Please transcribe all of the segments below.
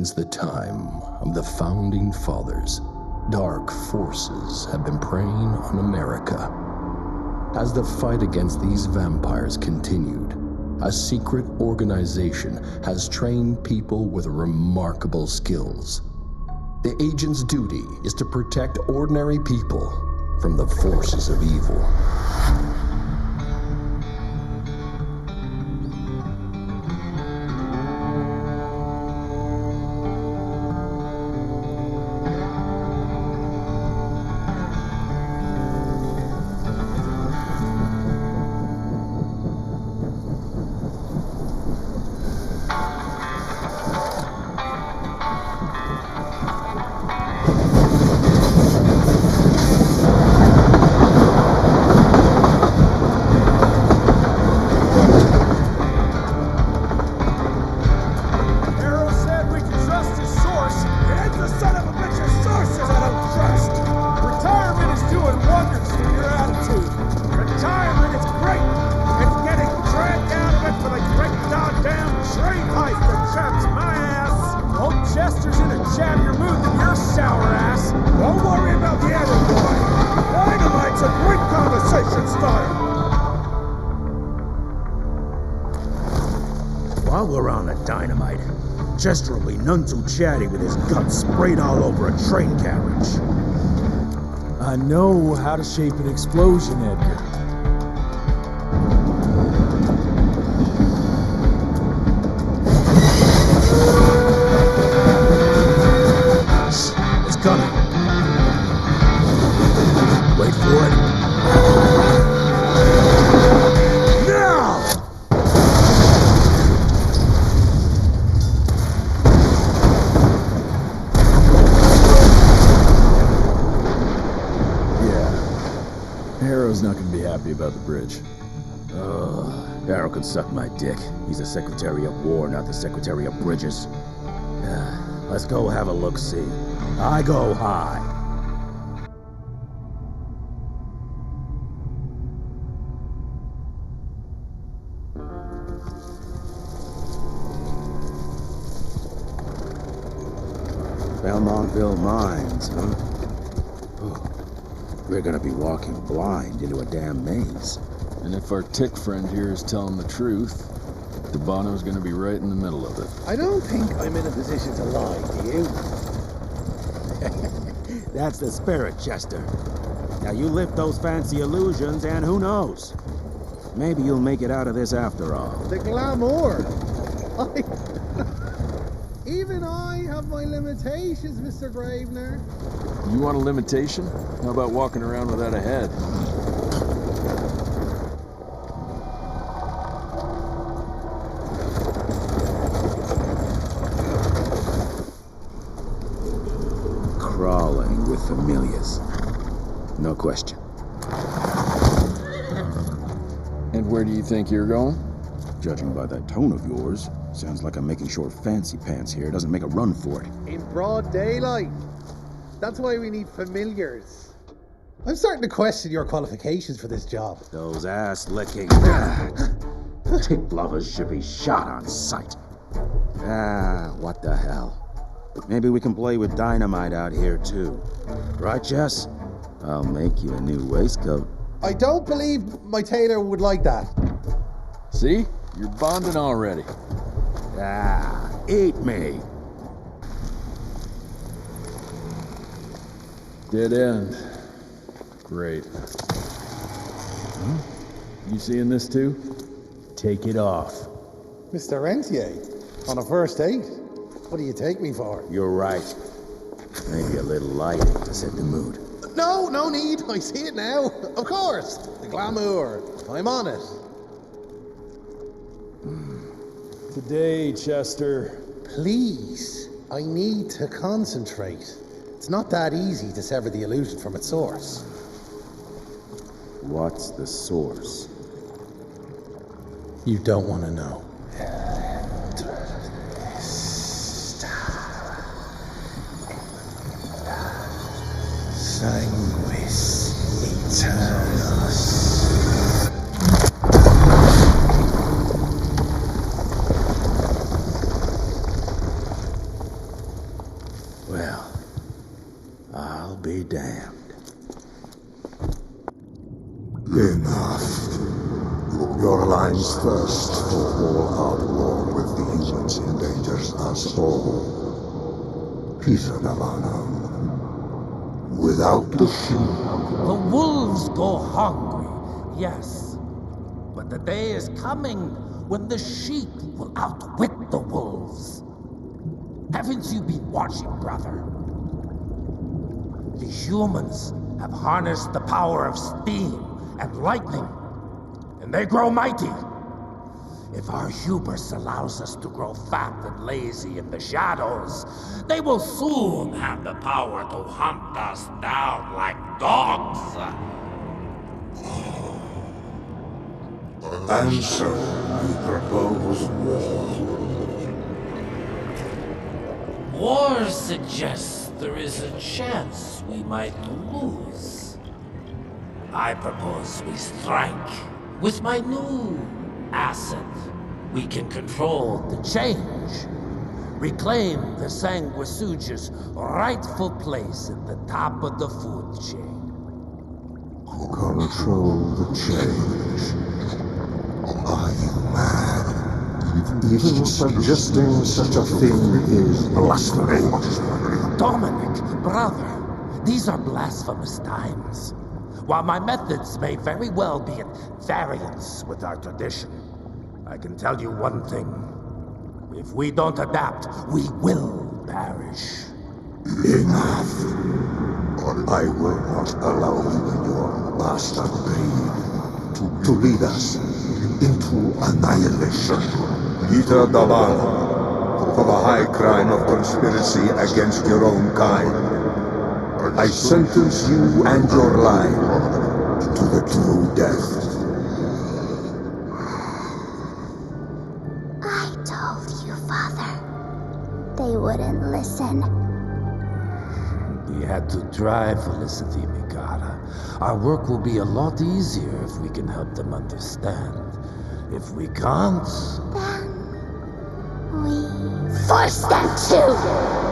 Since the time of the Founding Fathers, dark forces have been preying on America. As the fight against these vampires continued, a secret organization has trained people with remarkable skills. The agent's duty is to protect ordinary people from the forces of evil. While we're on the dynamite, Chester will be none too chatty with his guts sprayed all over a train carriage. I know how to shape an explosion, Edgar. It's coming. Wait for it. Now! Harrow's not gonna be happy about the bridge. Harrow can suck my dick. He's the Secretary of War, not the Secretary of Bridges. Let's go have a look-see. I go high. Belmontville Mines, huh? We're gonna be walking blind into a damn maze. And if our tick friend here is telling the truth, DeBono's gonna be right in the middle of it. I don't think I'm in a position to lie, do you? That's the spirit, Chester. Now you lift those fancy illusions and who knows? Maybe you'll make it out of this after all. The glamour! Even I have my limitations, Mr. Gravener. You want a limitation? How about walking around without a head? Crawling with familiars. No question. And where do you think you're going? Judging by that tone of yours, sounds like I'm making short fancy pants here. Doesn't make a run for it. In broad daylight. That's why we need familiars. I'm starting to question your qualifications for this job. Those ass-licking tick lovers should be shot on sight. What the hell? Maybe we can play with dynamite out here, too. Right, Jess? I'll make you a new waistcoat. I don't believe my tailor would like that. See? You're bonding already. Eat me. Dead end. Great. You seeing this too? Take it off. Mr. Rentier, on a first date? What do you take me for? You're right. Maybe a little lighting to set the mood. No need. I see it now. Of course. The glamour. I'm on it. Today, Chester. Please. I need to concentrate. It's not that easy to sever the illusion from its source. What's the source? You don't want to know. Sanguis Eternus. Your line's thirst for all-out war with the humans endangers us all. Peter Navanam. Without the sheep. The wolves go hungry, yes. But the day is coming when the sheep will outwit the wolves. Haven't you been watching, brother? The humans have harnessed the power of steam and lightning, and they grow mighty. If our hubris allows us to grow fat and lazy in the shadows, they will soon have the power to hunt us down like dogs. And so, you propose war. War suggests there is a chance we might lose. I propose we strike. With my new asset, we can control the change. Reclaim the Sanguisuja's rightful place at the top of the food chain. Control the change. Are you mad? Even suggesting such a thing is blasphemy. Dominic, brother, these are blasphemous times. While my methods may very well be at variance with our tradition, I can tell you one thing. If we don't adapt, we will perish. Enough. I will not allow you and your bastard breed to lead us into annihilation. Peter Davan, for the high crime of conspiracy against your own kind, I sentence you and your line to the true death. I told you, Father. They wouldn't listen. We had to try, Felicity Mikata. Our work will be a lot easier if we can help them understand. If we can't... Then we force them to!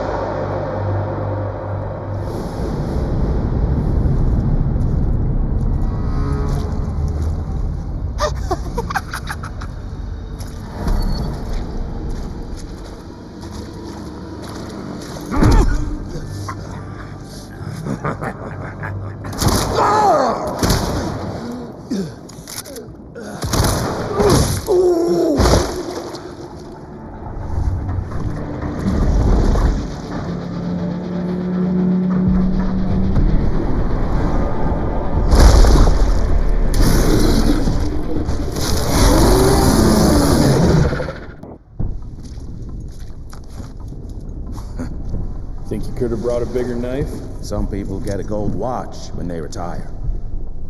Think you could have brought a bigger knife? Some people get a gold watch when they retire.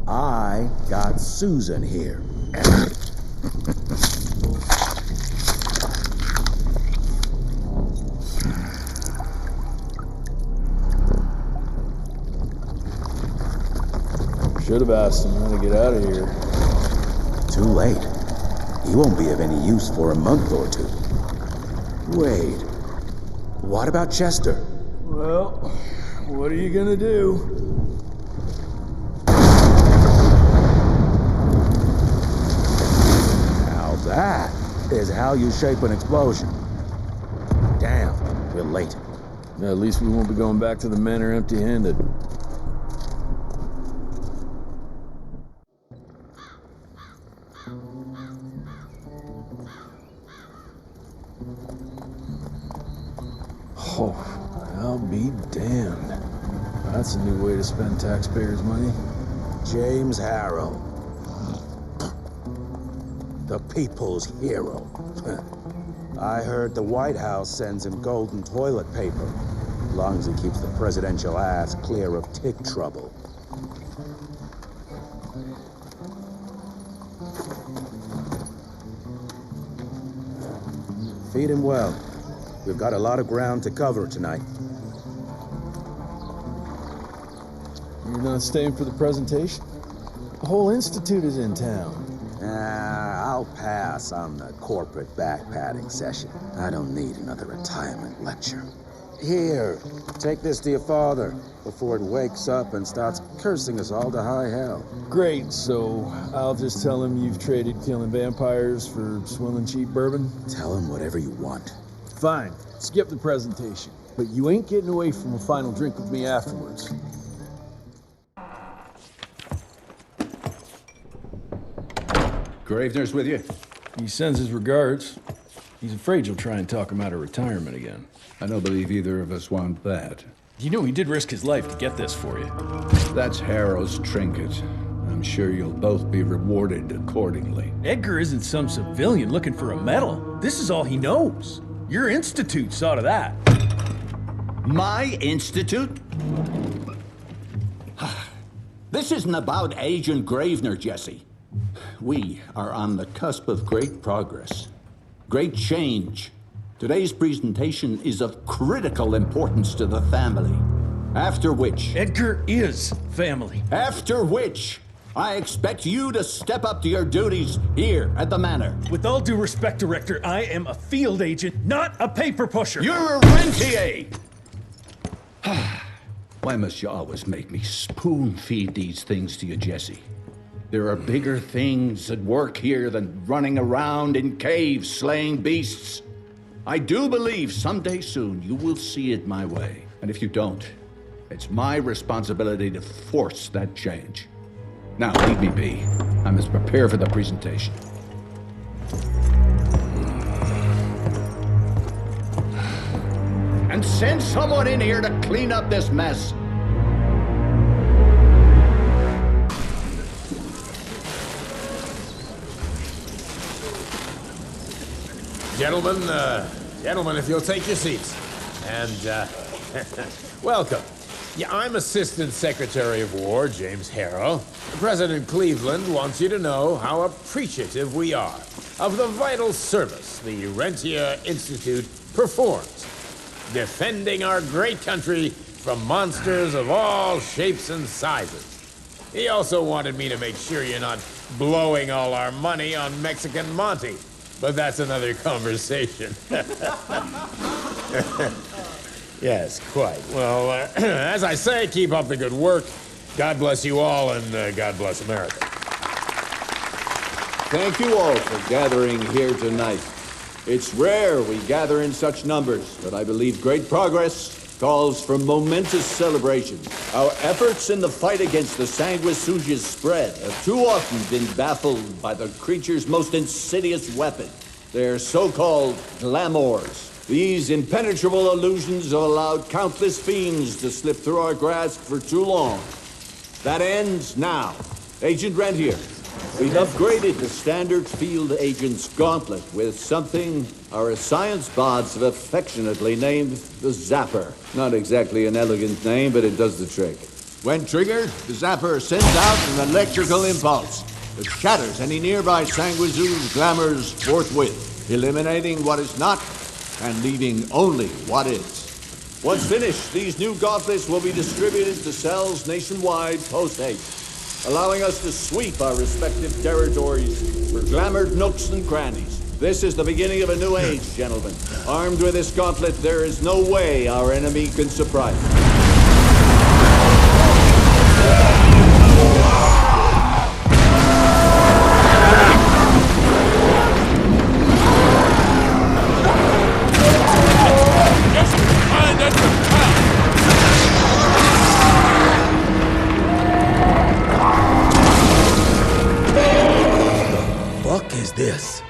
I got Susan here. Should have asked him how to get out of here. Too late. He won't be of any use for a month or two. Wait. What about Chester? Well, what are you gonna do? Now that is how you shape an explosion. Damn, we're late. At least we won't be going back to the manor empty-handed. Oh, I'll be damned. That's a new way to spend taxpayers' money. James Harrow. The people's hero. I heard the White House sends him golden toilet paper, as long as he keeps the presidential ass clear of tick trouble. Feed him well. We've got a lot of ground to cover tonight. You're not staying for the presentation? The whole institute is in town. I'll pass on the corporate back-patting session. I don't need another retirement lecture. Here, take this to your father before it wakes up and starts cursing us all to high hell. Great, so I'll just tell him you've traded killing vampires for swilling cheap bourbon? Tell him whatever you want. Fine, skip the presentation. But you ain't getting away from a final drink with me afterwards. Gravener's with you? He sends his regards. He's afraid you'll try and talk him out of retirement again. I don't believe either of us want that. You know he did risk his life to get this for you. That's Harrow's trinket. I'm sure you'll both be rewarded accordingly. Edgar isn't some civilian looking for a medal. This is all he knows. Your institute saw to that. My institute? This isn't about Agent Gravener, Jesse. We are on the cusp of great progress, great change. Today's presentation is of critical importance to the family. After which... Edgar is family. After which, I expect you to step up to your duties here at the Manor. With all due respect, Director, I am a field agent, not a paper pusher. You're a rentier! Why must you always make me spoon-feed these things to you, Jesse? There are bigger things at work here than running around in caves slaying beasts. I do believe someday soon you will see it my way. And if you don't, it's my responsibility to force that change. Now, leave me be. I must prepare for the presentation. And send someone in here to clean up this mess. Gentlemen, if you'll take your seats. And, welcome. Yeah, I'm Assistant Secretary of War, James Harrow. President Cleveland wants you to know how appreciative we are of the vital service the Rentier Institute performs, defending our great country from monsters of all shapes and sizes. He also wanted me to make sure you're not blowing all our money on Mexican Monty. But that's another conversation. Yes, quite. Well, as I say, keep up the good work. God bless you all, and God bless America. Thank you all for gathering here tonight. It's rare we gather in such numbers, but I believe great progress calls for momentous celebration. Our efforts in the fight against the sanguisuga's spread have too often been baffled by the creature's most insidious weapon, their so-called glamours. These impenetrable illusions have allowed countless fiends to slip through our grasp for too long. That ends now. Agent Rentier, we've upgraded the standard field agent's gauntlet with something our science bots have affectionately named the Zapper. Not exactly an elegant name, but it does the trick. When triggered, the Zapper sends out an electrical impulse that shatters any nearby sanguisuga's glamours forthwith, eliminating what is not and leaving only what is. Once finished, these new gauntlets will be distributed to cells nationwide post-haste, allowing us to sweep our respective territories for glamoured nooks and crannies. This is the beginning of a new age, gentlemen. Armed with this gauntlet, there is no way our enemy can surprise us. What is this?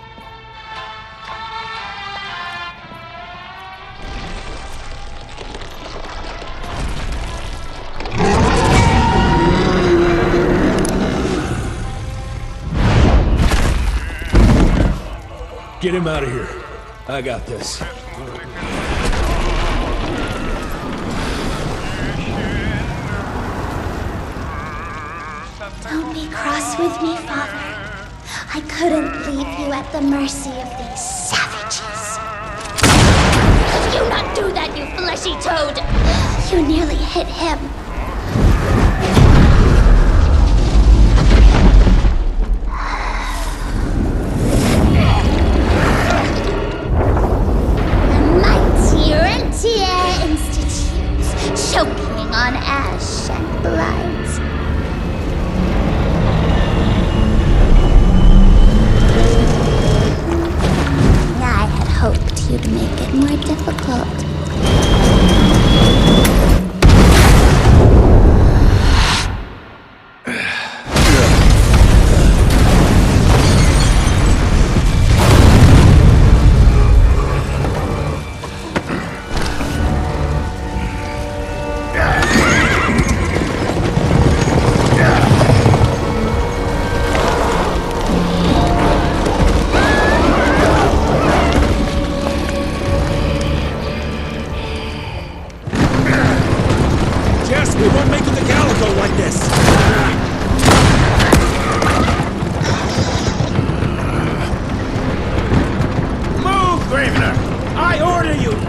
Get him out of here. I got this. Don't be cross with me, Father. I couldn't leave you at the mercy of these savages. Do not do that, you fleshy toad! You nearly hit him. The mighty Rentier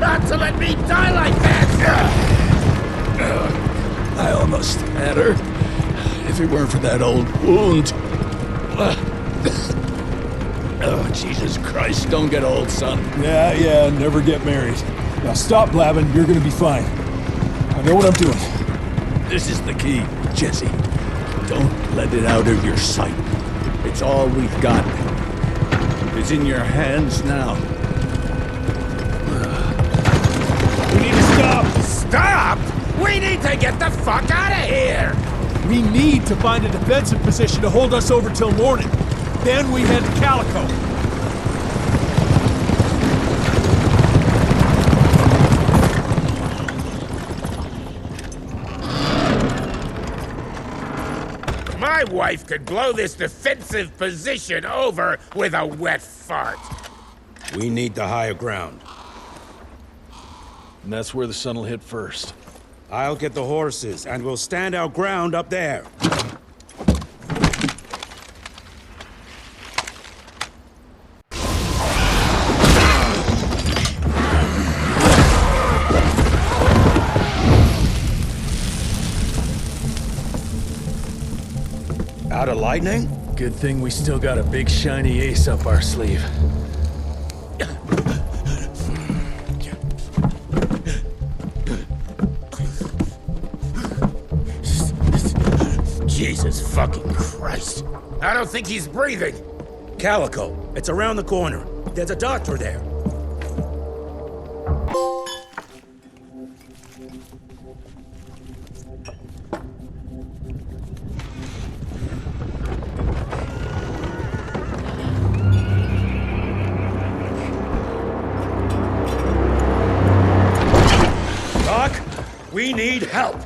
got to let me die like that! I almost had her. If it weren't for that old wound. Oh, Jesus Christ, don't get old, son. Yeah, never get married. Now stop blabbing, you're gonna be fine. I know what I'm doing. This is the key, Jesse. Don't let it out of your sight. It's all we've got. It's in your hands now. We need to stop! Stop! We need to get the fuck out of here! We need to find a defensive position to hold us over till morning. Then we head to Calico. My wife could blow this defensive position over with a wet fart. We need the higher ground. And that's where the sun will hit first. I'll get the horses, and we'll stand our ground up there. Out of lightning? Good thing we still got a big shiny ace up our sleeve. Jesus fucking Christ. I don't think he's breathing. Calico, it's around the corner. There's a doctor there. Doc, we need help.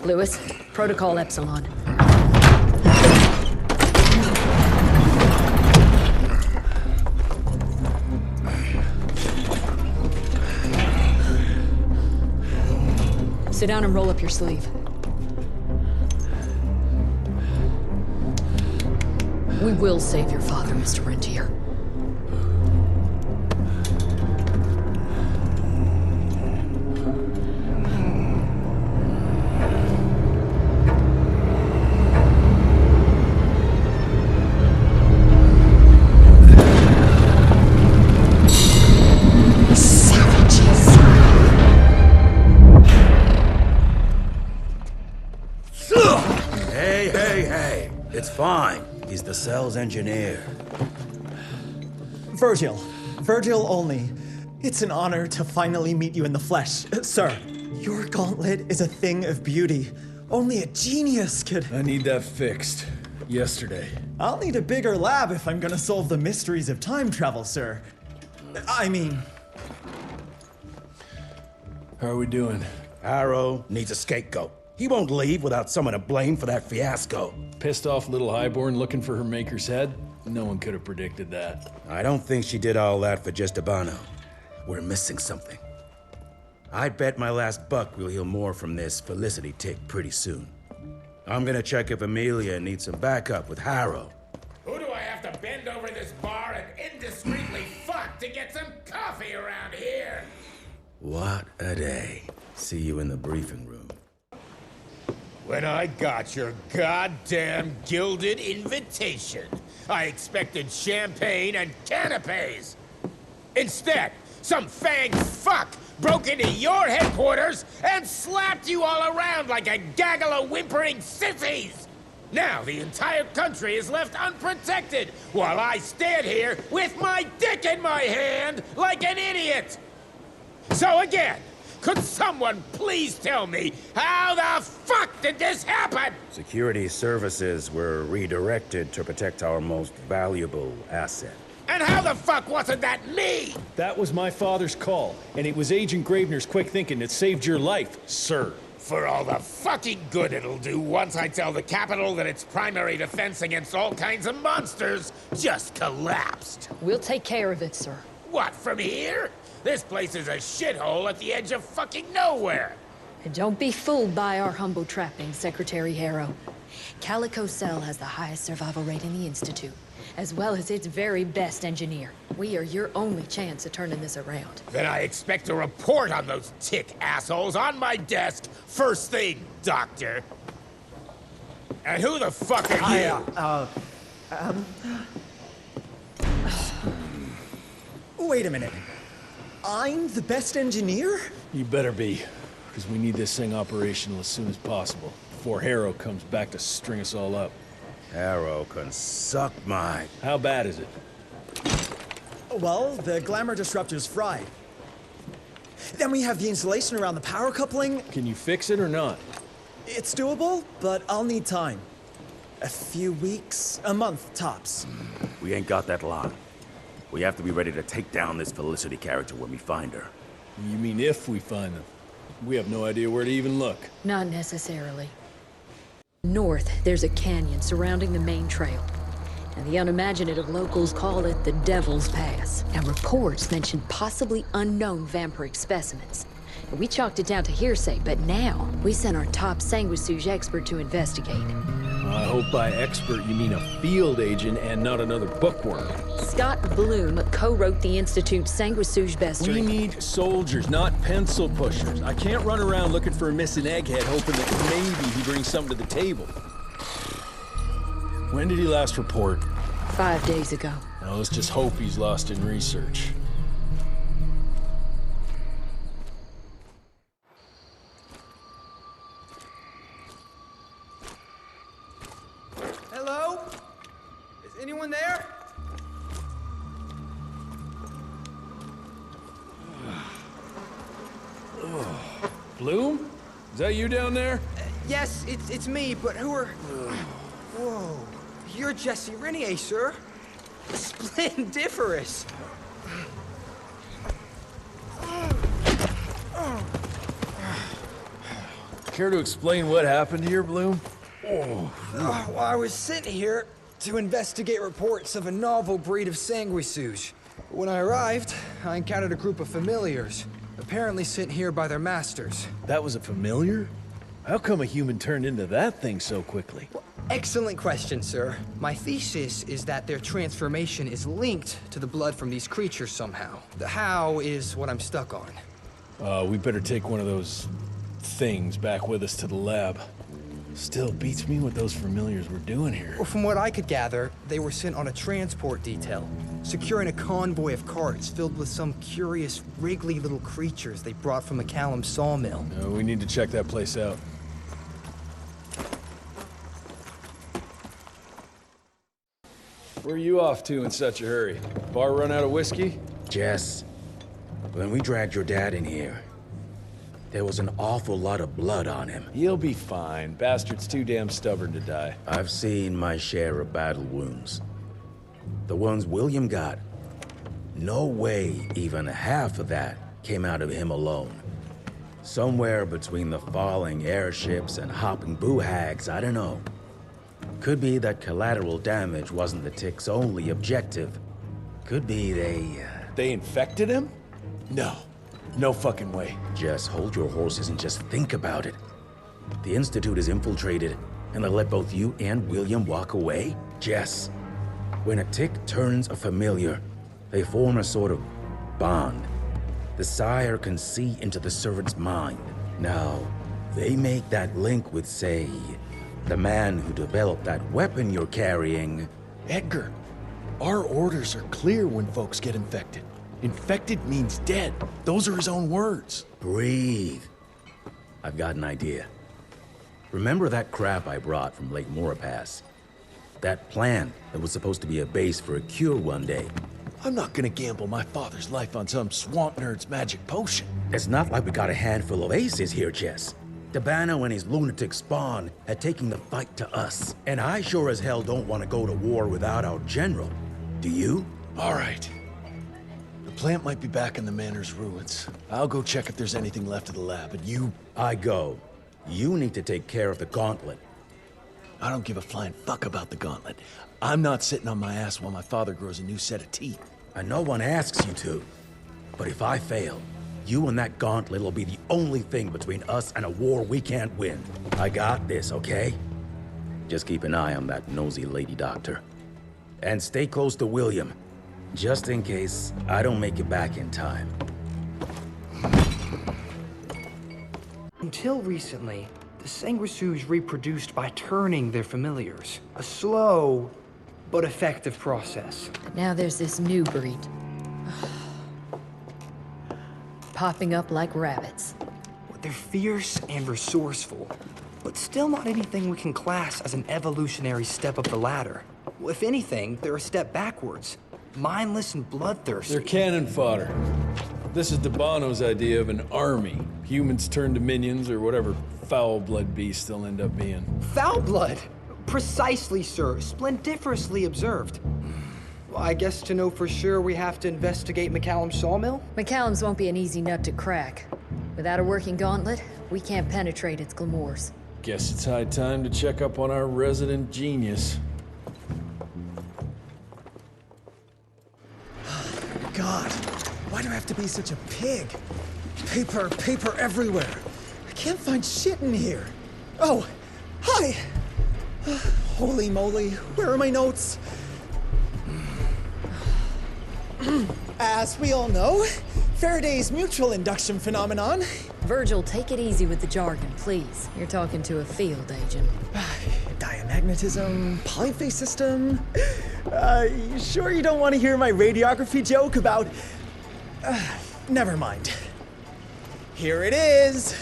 Lewis, Protocol Epsilon. Sit down and roll up your sleeve. We will save your father, Mr. Rentier. Hey. It's fine. He's the cell's engineer. Virgil. Virgil only. It's an honor to finally meet you in the flesh. Sir, your gauntlet is a thing of beauty. Only a genius could... I need that fixed. Yesterday. I'll need a bigger lab if I'm gonna solve the mysteries of time travel, sir. I mean... How are we doing? Arrow needs a scapegoat. He won't leave without someone to blame for that fiasco. Pissed off little highborn looking for her maker's head? No one could have predicted that. I don't think she did all that for just Abano. We're missing something. I bet my last buck we'll hear more from this Felicity tick pretty soon. I'm gonna check if Amelia needs some backup with Harrow. Who do I have to bend over this bar and indiscreetly fuck to get some coffee around here? What a day. See you in the briefing room. When I got your goddamn gilded invitation, I expected champagne and canapes. Instead, some fang fuck broke into your headquarters and slapped you all around like a gaggle of whimpering sissies. Now the entire country is left unprotected while I stand here with my dick in my hand like an idiot. So again, could someone please tell me how the fuck did this happen? Security services were redirected to protect our most valuable asset. And how the fuck wasn't that me? That was my father's call, and it was Agent Gravener's quick thinking that saved your life, sir. For all the fucking good it'll do once I tell the Capitol that its primary defense against all kinds of monsters just collapsed. We'll take care of it, sir. What, from here? This place is a shithole at the edge of fucking nowhere. And don't be fooled by our humble trappings, Secretary Harrow. Calico Cell has the highest survival rate in the Institute. as well as its very best engineer. We are your only chance of turning this around. Then I expect a report on those tick assholes on my desk first thing, Doctor. And who the fuck are you? Wait a minute. I'm the best engineer? You better be, because we need this thing operational as soon as possible, before Harrow comes back to string us all up. Harrow can suck my... How bad is it? Well, the glamour disruptor's fried. Then we have the insulation around the power coupling. Can you fix it or not? It's doable, but I'll need time. A few weeks, a month tops. We ain't got that long. We have to be ready to take down this Felicity character when we find her. You mean if we find them? We have no idea where to even look. Not necessarily. North, there's a canyon surrounding the main trail. And the unimaginative locals call it the Devil's Pass. Now, reports mention possibly unknown vampiric specimens. And we chalked it down to hearsay, but now we sent our top sanguisuge expert to investigate. I hope by expert you mean a field agent and not another bookworm. Scott Bloom co-wrote the Institute's sanguisuge bestiary. We need soldiers, not pencil pushers. I can't run around looking for a missing egghead hoping that maybe he brings something to the table. When did he last report? 5 days ago. Now let's just hope he's lost in research. Hello? Is anyone there? Bloom? Is that you down there? Yes, it's me, but who are... Whoa. You're Jesse Renier, sir. Splendiferous. Care to explain what happened here, Bloom? Well, I was sent here to investigate reports of a novel breed of sanguisuge. When I arrived, I encountered a group of familiars, apparently sent here by their masters. That was a familiar? How come a human turned into that thing so quickly? Well, excellent question, sir. My thesis is that their transformation is linked to the blood from these creatures somehow. The how is what I'm stuck on. We better take one of those things back with us to the lab. Still beats me what those familiars were doing here. Well, from what I could gather, they were sent on a transport detail, securing a convoy of carts filled with some curious, wriggly little creatures they brought from McCallum's sawmill. We need to check that place out. Where are you off to in such a hurry? Bar run out of whiskey? Jess, when we dragged your dad in here, there was an awful lot of blood on him. He'll be fine. Bastard's too damn stubborn to die. I've seen my share of battle wounds. The ones William got, no way even half of that came out of him alone. Somewhere between the falling airships and hopping boo-hags, I don't know. Could be that collateral damage wasn't the Tick's only objective. Could be They infected him? No. No fucking way. Just hold your horses and just think about it. The Institute is infiltrated, and they let both you and William walk away? Jess, when a Tick turns a familiar, they form a sort of bond. The sire can see into the servant's mind. Now, they make that link with, say, the man who developed that weapon you're carrying. Edgar, our orders are clear when folks get infected. Infected means dead. Those are his own words. Breathe. I've got an idea. Remember that crap I brought from Lake Morapass? That plant that was supposed to be a base for a cure one day. I'm not gonna gamble my father's life on some swamp nerd's magic potion. It's not like we got a handful of aces here, Jess. Dabano and his lunatic spawn had taken the fight to us. And I sure as hell don't want to go to war without our general. Do you? All right. The plant might be back in the manor's ruins. I'll go check if there's anything left of the lab, and you... I go. You need to take care of the gauntlet. I don't give a flying fuck about the gauntlet. I'm not sitting on my ass while my father grows a new set of teeth. And no one asks you to. But if I fail, you and that gauntlet will be the only thing between us and a war we can't win. I got this, okay? Just keep an eye on that nosy lady doctor. And stay close to William, just in case I don't make it back in time. Until recently, the sanguisuges reproduced by turning their familiars. A slow but effective process. But now there's this new breed. Popping up like rabbits. They're fierce and resourceful, but still not anything we can class as an evolutionary step up the ladder. Well, if anything, they're a step backwards. Mindless and bloodthirsty. They're cannon fodder. This is Debano's idea of an army. Humans turn to minions or whatever foul-blood beasts they'll end up being. Foul blood? Precisely, sir. Splendiferously observed. Well, I guess to know for sure we have to investigate McCallum's sawmill? McCallum's won't be an easy nut to crack. Without a working gauntlet, we can't penetrate its glamours. Guess it's high time to check up on our resident genius. God, why do I have to be such a pig? Paper everywhere. I can't find shit in here. Oh, hi! Holy moly, where are my notes? As we all know, Faraday's mutual induction phenomenon. Virgil, take it easy with the jargon, please. You're talking to a field agent. Diamagnetism, polyphase system. You sure you don't want to hear my radiography joke about... never mind. Here it is.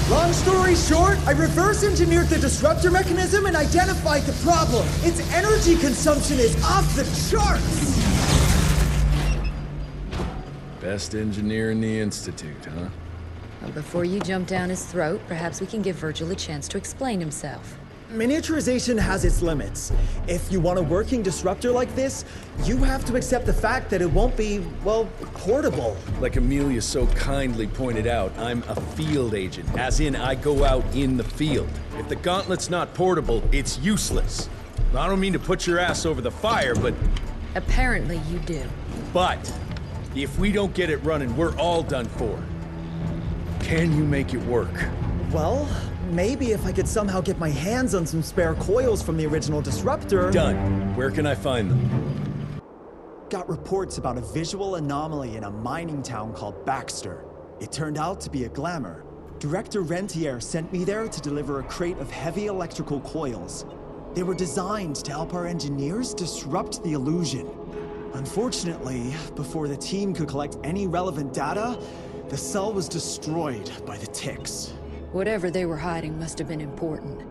Long story short, I reverse engineered the disruptor mechanism and identified the problem. Its energy consumption is off the charts. Best engineer in the Institute, huh? Well, before you jump down his throat, perhaps we can give Virgil a chance to explain himself. Miniaturization has its limits. If you want a working disruptor like this, you have to accept the fact that it won't be, well, portable. Like Amelia so kindly pointed out, I'm a field agent, as in I go out in the field. If the gauntlet's not portable, it's useless. I don't mean to put your ass over the fire, but... Apparently you do. But, if we don't get it running, we're all done for. Can you make it work? Well, maybe if I could somehow get my hands on some spare coils from the original disruptor... Done. Where can I find them? Got reports about a visual anomaly in a mining town called Baxter. It turned out to be a glamour. Director Rentier sent me there to deliver a crate of heavy electrical coils. They were designed to help our engineers disrupt the illusion. Unfortunately, before the team could collect any relevant data, the cell was destroyed by the ticks. Whatever they were hiding must have been important.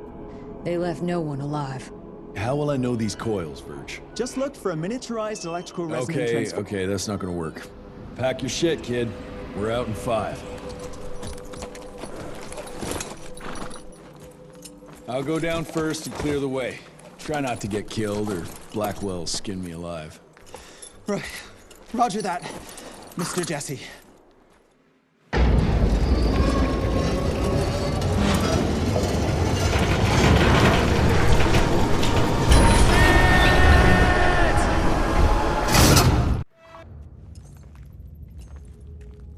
They left no one alive. How will I know these coils, Verge? Just look for a miniaturized electrical resonant transfer. Okay, that's not gonna work. Pack your shit, kid. We're out in 5. I'll go down first and clear the way. Try not to get killed or Blackwell skin me alive. Right. Roger that, Mr. Jesse.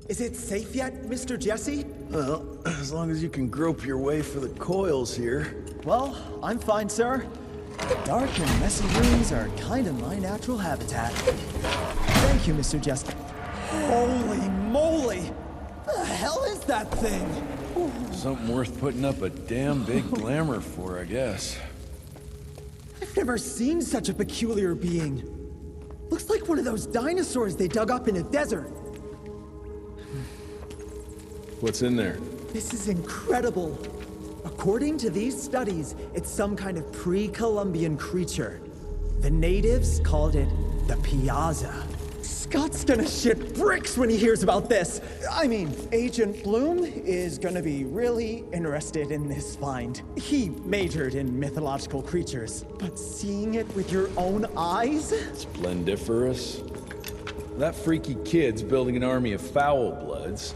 Is it safe yet, Mr. Jesse? Well, as long as you can grope your way for the coils here. Well, I'm fine, sir. Dark and messy rooms are kind of my natural habitat. Thank you, Mr. Jesse. Holy moly! The hell is that thing? Something worth putting up a damn big glamour for, I guess. I've never seen such a peculiar being. Looks like one of those dinosaurs they dug up in a desert. What's in there? This is incredible. According to these studies, it's some kind of pre-Columbian creature. The natives called it the Piazza. Scott's gonna shit bricks when he hears about this. I mean, Agent Bloom is gonna be really interested in this find. He majored in mythological creatures, but seeing it with your own eyes? Splendiferous. That freaky kid's building an army of foul bloods.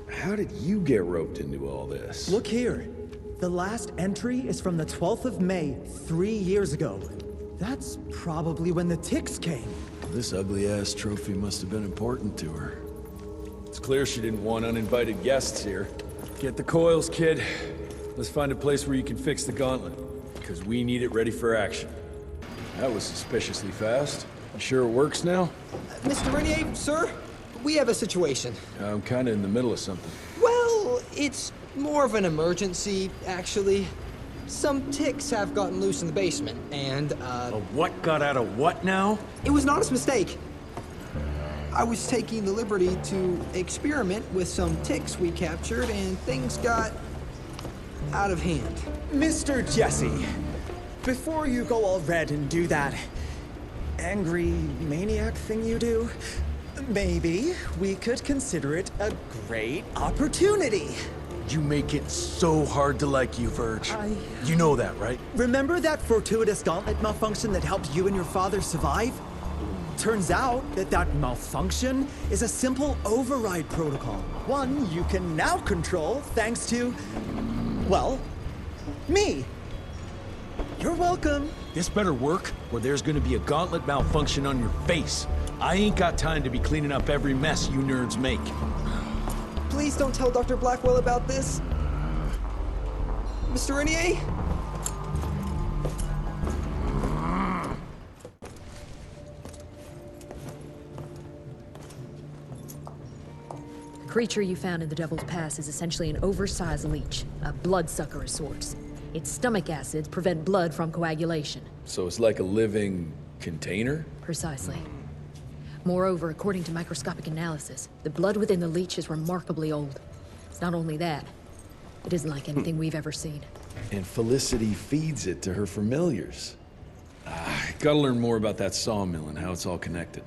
How did you get roped into all this? Look here. The last entry is from the 12th of May, 3 years ago. That's probably when the ticks came. This ugly-ass trophy must have been important to her. It's clear she didn't want uninvited guests here. Get the coils, kid. Let's find a place where you can fix the gauntlet, because we need it ready for action. That was suspiciously fast. You sure it works now? Mr. Renier, sir, we have a situation. I'm kinda in the middle of something. Well, it's more of an emergency, actually. Some ticks have gotten loose in the basement, and, A what got out of what now? It was an honest mistake. I was taking the liberty to experiment with some ticks we captured, and things got out of hand. Mr. Jesse, before you go all red and do that angry maniac thing you do, maybe we could consider it a great opportunity. You make it so hard to like you, Verge. You know that, right? Remember that fortuitous gauntlet malfunction that helped you and your father survive? Turns out that malfunction is a simple override protocol. One you can now control thanks to, well, me. You're welcome. This better work, or there's gonna be a gauntlet malfunction on your face. I ain't got time to be cleaning up every mess you nerds make. Please don't tell Dr. Blackwell about this. Mr. Renier? The creature you found in the Devil's Pass is essentially an oversized leech, a bloodsucker of sorts. Its stomach acids prevent blood from coagulation. So it's like a living container? Precisely. Moreover, according to microscopic analysis, the blood within the leech is remarkably old. It's not only that, it isn't like anything we've ever seen. And Felicity feeds it to her familiars. Gotta learn more about that sawmill and how it's all connected.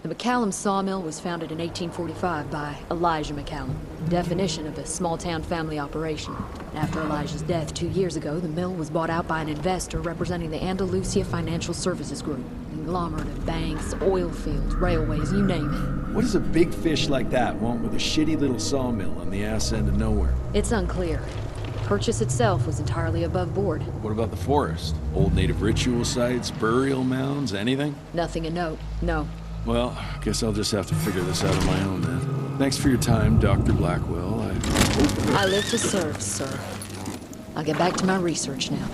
The McCallum sawmill was founded in 1845 by Elijah McCallum, definition of a small-town family operation. After Elijah's death 2 years ago, the mill was bought out by an investor representing the Andalusia Financial Services Group. Conglomerate of banks, oil fields, railways, you name it. What does a big fish like that want with a shitty little sawmill on the ass end of nowhere? It's unclear. The purchase itself was entirely above board. What about the forest? Old native ritual sites, burial mounds, anything? Nothing a note, no. Well, guess I'll just have to figure this out on my own then. Thanks for your time, Dr. Blackwell. I live to serve, sir. I'll get back to my research now.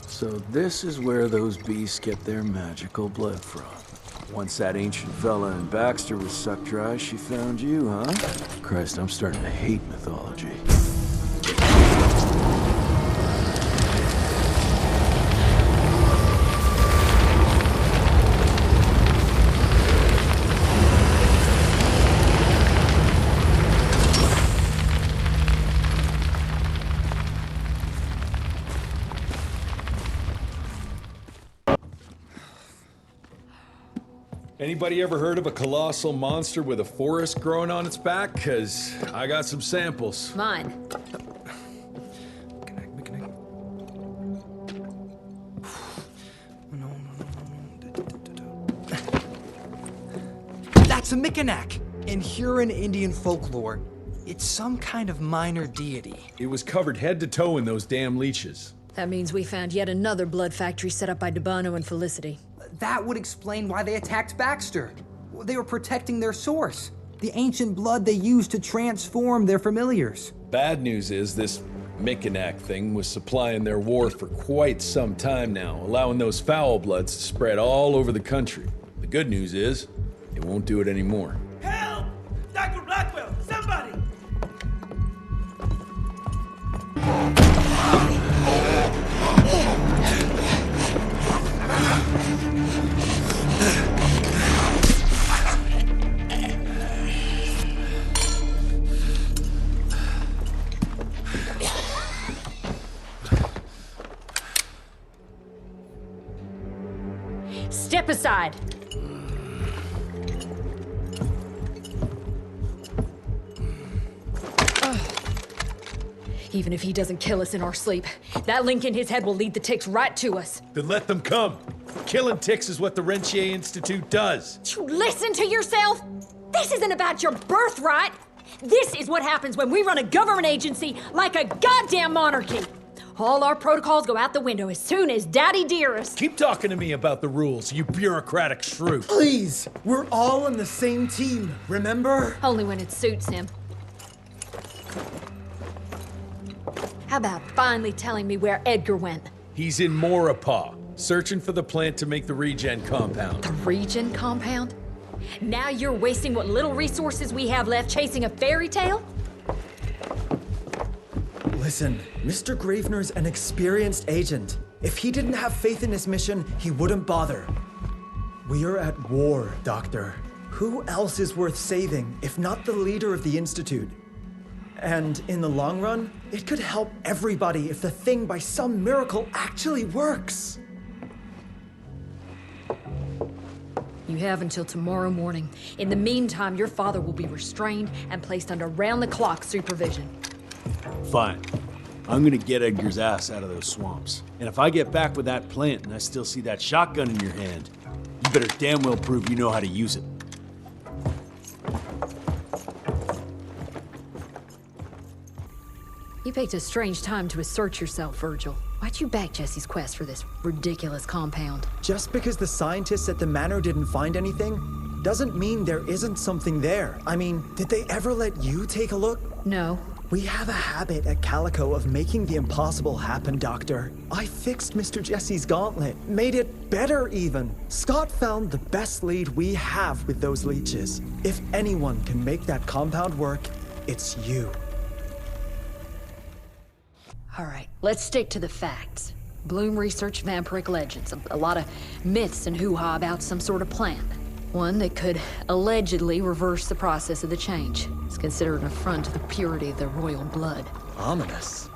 So this is where those beasts get their magical blood from. Once that ancient fella in Baxter was sucked dry, she found you, huh? Christ, I'm starting to hate mythology. Anybody ever heard of a colossal monster with a forest growing on its back? 'Cause I got some samples. Mine. That's a Mikanak! In Huron Indian folklore, it's some kind of minor deity. It was covered head to toe in those damn leeches. That means we found yet another blood factory set up by DeBono and Felicity. That would explain why they attacked Baxter. They were protecting their source, the ancient blood they used to transform their familiars. Bad news is this Mikanak thing was supplying their war for quite some time now, allowing those foul bloods to spread all over the country. The good news is, it won't do it anymore. Help! Dr. Blackwell, somebody! Step aside! Even if he doesn't kill us in our sleep, that link in his head will lead the ticks right to us. Then let them come. Killing ticks is what the Rentier Institute does. You listen to yourself? This isn't about your birthright. This is what happens when we run a government agency like a goddamn monarchy. All our protocols go out the window as soon as Daddy Dearest. Keep talking to me about the rules, you bureaucratic shrew. Please! We're all on the same team, remember? Only when it suits him. How about finally telling me where Edgar went? He's in Maurepas, searching for the plant to make the regen compound. The regen compound? Now you're wasting what little resources we have left chasing a fairy tale? Listen, Mr. Gravener's an experienced agent. If he didn't have faith in his mission, he wouldn't bother. We are at war, Doctor. Who else is worth saving, if not the leader of the Institute? And in the long run, it could help everybody if the thing by some miracle actually works. You have until tomorrow morning. In the meantime, your father will be restrained and placed under round-the-clock supervision. Fine. I'm gonna get Edgar's ass out of those swamps. And if I get back with that plant and I still see that shotgun in your hand, you better damn well prove you know how to use it. You picked a strange time to assert yourself, Virgil. Why'd you back Jesse's quest for this ridiculous compound? Just because the scientists at the manor didn't find anything, doesn't mean there isn't something there. I mean, did they ever let you take a look? No. We have a habit at Calico of making the impossible happen, Doctor. I fixed Mr. Jesse's gauntlet, made it better even. Scott found the best lead we have with those leeches. If anyone can make that compound work, it's you. All right, let's stick to the facts. Bloom researched vampiric legends, a lot of myths and hoo-ha about some sort of plant. One that could allegedly reverse the process of the change. It's considered an affront to the purity of the royal blood. Ominous.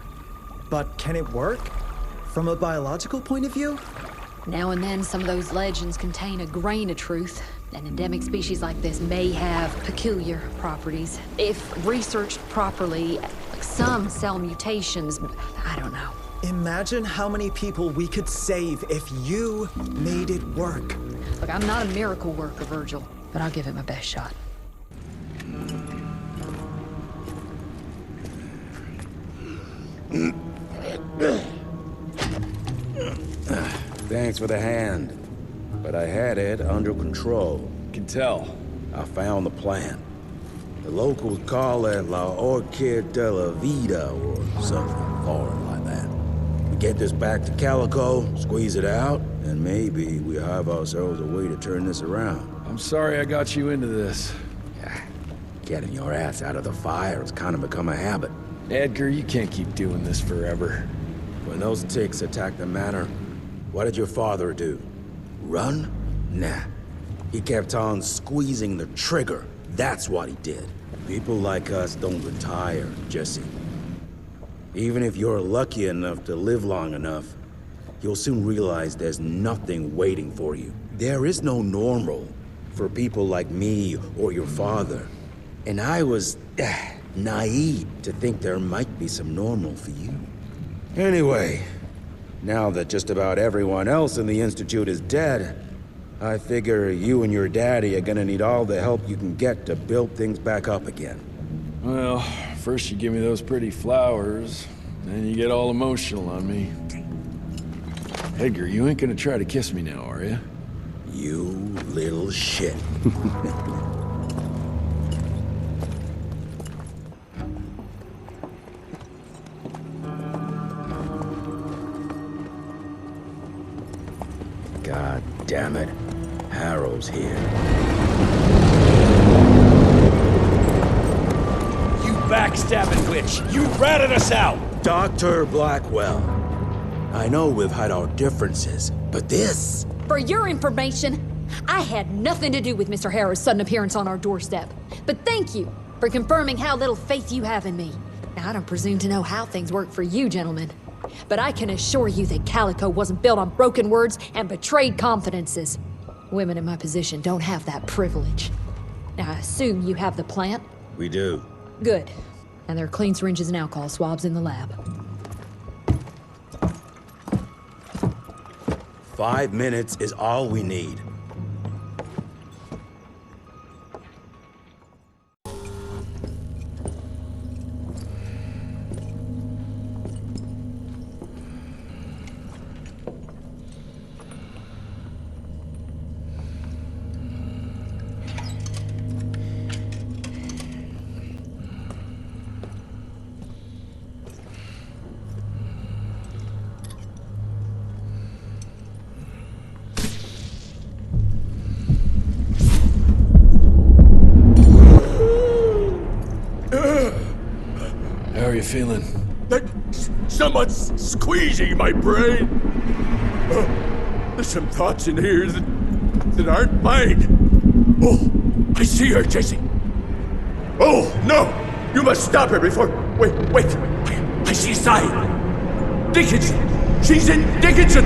But can it work? From a biological point of view? Now and then, some of those legends contain a grain of truth. An endemic species like this may have peculiar properties. If researched properly, some cell mutations, I don't know. Imagine how many people we could save if you made it work. Look, I'm not a miracle worker, Virgil, but I'll give it my best shot. Thanks for the hand, but I had it under control. Can tell. I found the plant. The locals call it La Orchid de la Vida or something foreign like that. We get this back to Calico, squeeze it out, and maybe we have ourselves a way to turn this around. I'm sorry I got you into this. Getting your ass out of the fire has kind of become a habit. Edgar, you can't keep doing this forever. When those ticks attacked the manor, what did your father do? Run? Nah. He kept on squeezing the trigger. That's what he did. People like us don't retire, Jesse. Even if you're lucky enough to live long enough, you'll soon realize there's nothing waiting for you. There is no normal for people like me or your father. And I was naive to think there might be some normal for you. Anyway, now that just about everyone else in the Institute is dead, I figure you and your daddy are gonna need all the help you can get to build things back up again. Well, first you give me those pretty flowers, then you get all emotional on me. Edgar, you ain't gonna try to kiss me now, are you? You little shit. God damn it. Harrow's here. You backstabbing witch! You ratted us out! Dr. Blackwell. I know we've had our differences, but this... For your information, I had nothing to do with Mr. Harrow's sudden appearance on our doorstep. But thank you for confirming how little faith you have in me. Now, I don't presume to know how things work for you, gentlemen. But I can assure you that Calico wasn't built on broken words and betrayed confidences. Women in my position don't have that privilege. Now, I assume you have the plant? We do. Good. And there are clean syringes and alcohol swabs in the lab. 5 minutes is all we need. feeling? That someone's squeezing my brain. There's some thoughts in here that aren't mine. Oh, I see her, Jesse. Oh, no! You must stop her before... Wait. I see a sign. Dickinson! She's in Dickinson!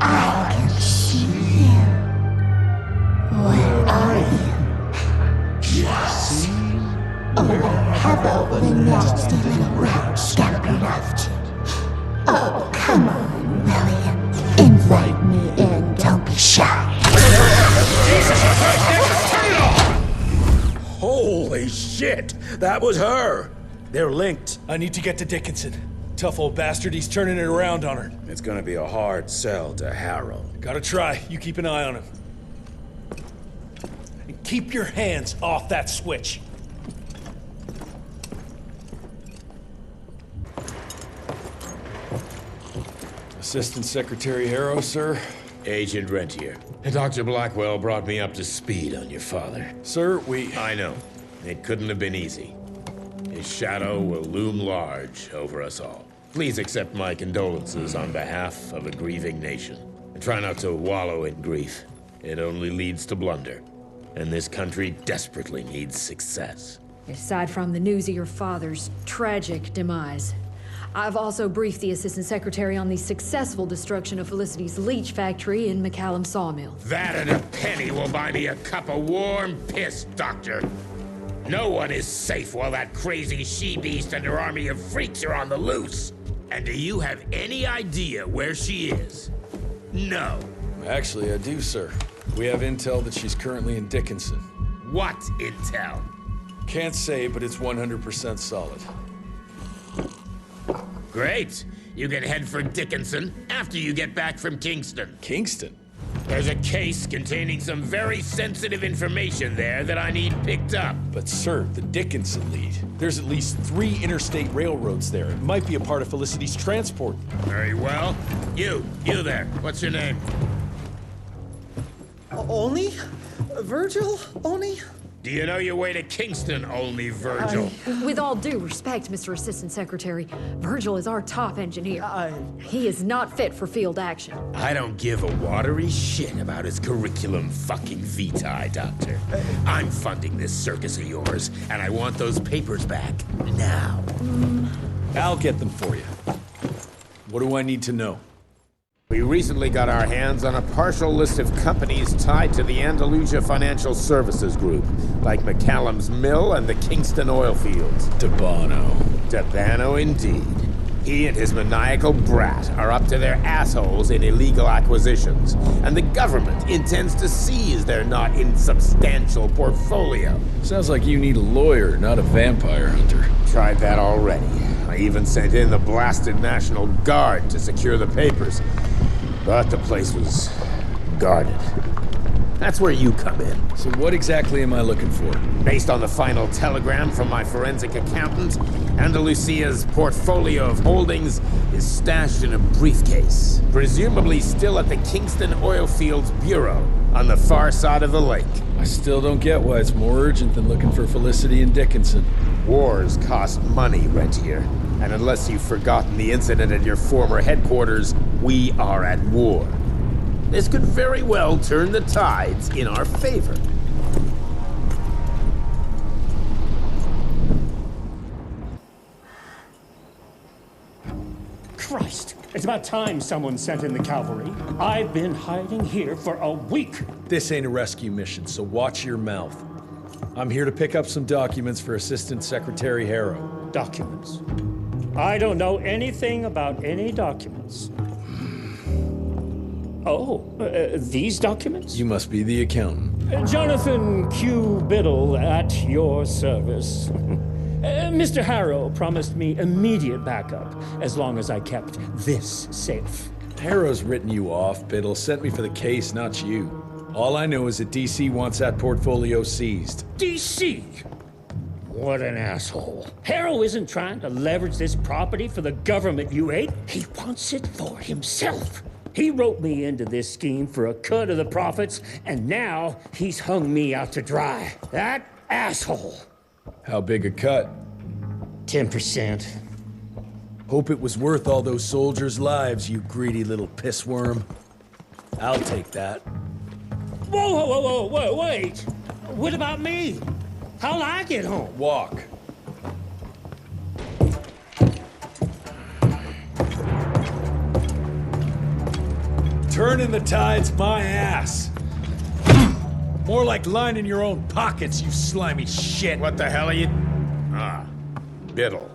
I can see you. Where are you? Jesse? Oh, how about the nasty little rat scampy Oh, come on, William. Invite me in, don't be shy. Holy shit! That was her! They're linked. I need to get to Dickinson. Tough old bastard, he's turning it around on her. It's gonna be a hard sell to Harrow. Gotta try. You keep an eye on him. And keep your hands off that switch. Assistant Secretary Harrow, sir. Agent Rentier. Dr. Blackwell brought me up to speed on your father. Sir, I know. It couldn't have been easy. His shadow will loom large over us all. Please accept my condolences on behalf of a grieving nation. And try not to wallow in grief. It only leads to blunder. And this country desperately needs success. Aside from the news of your father's tragic demise, I've also briefed the Assistant Secretary on the successful destruction of Felicity's leech factory in McCallum Sawmill. That and a penny will buy me a cup of warm piss, Doctor. No one is safe while that crazy she-beast and her army of freaks are on the loose. And do you have any idea where she is? No. Actually, I do, sir. We have intel that she's currently in Dickinson. What intel? Can't say, but it's 100% solid. Great. You can head for Dickinson after you get back from Kingston. Kingston? There's a case containing some very sensitive information there that I need picked up. But sir, the Dickinson lead. There's at least 3 interstate railroads there. It might be a part of Felicity's transport. Very well. You there. What's your name? Only? Virgil? Only? Do you know your way to Kingston, only Virgil? With all due respect, Mr. Assistant Secretary, Virgil is our top engineer. He is not fit for field action. I don't give a watery shit about his curriculum fucking vitae, Doctor. I'm funding this circus of yours, and I want those papers back now. I'll get them for you. What do I need to know? We recently got our hands on a partial list of companies tied to the Andalusia Financial Services Group, like McCallum's Mill and the Kingston oil fields. Debano indeed. He and his maniacal brat are up to their assholes in illegal acquisitions, and the government intends to seize their not insubstantial portfolio. Sounds like you need a lawyer, not a vampire hunter. Tried that already. I even sent in the blasted National Guard to secure the papers. But the place was guarded. That's where you come in. So what exactly am I looking for? Based on the final telegram from my forensic accountant, Andalusia's portfolio of holdings is stashed in a briefcase, presumably still at the Kingston Oilfields Bureau on the far side of the lake. I still don't get why it's more urgent than looking for Felicity and Dickinson. Wars cost money, Rentier. And unless you've forgotten the incident at your former headquarters, we are at war. This could very well turn the tides in our favor. Christ, it's about time someone sent in the cavalry. I've been hiding here for a week. This ain't a rescue mission, so watch your mouth. I'm here to pick up some documents for Assistant Secretary Harrow. Documents? I don't know anything about any documents. Oh, these documents? You must be the accountant. Jonathan Q. Biddle at your service. Mr. Harrow promised me immediate backup as long as I kept this safe. Harrow's written you off, Biddle. Sent me for the case, not you. All I know is that DC wants that portfolio seized. DC? What an asshole. Harrow isn't trying to leverage this property for the government you hate. He wants it for himself. He roped me into this scheme for a cut of the profits, and now he's hung me out to dry. That asshole. How big a cut? 10%. Hope it was worth all those soldiers' lives, you greedy little pissworm. I'll take that. Whoa, wait! What about me? How'll I get home? Walk. Turning the tide's my ass. More like lining your own pockets, you slimy shit. What the hell are you... Ah, Biddle.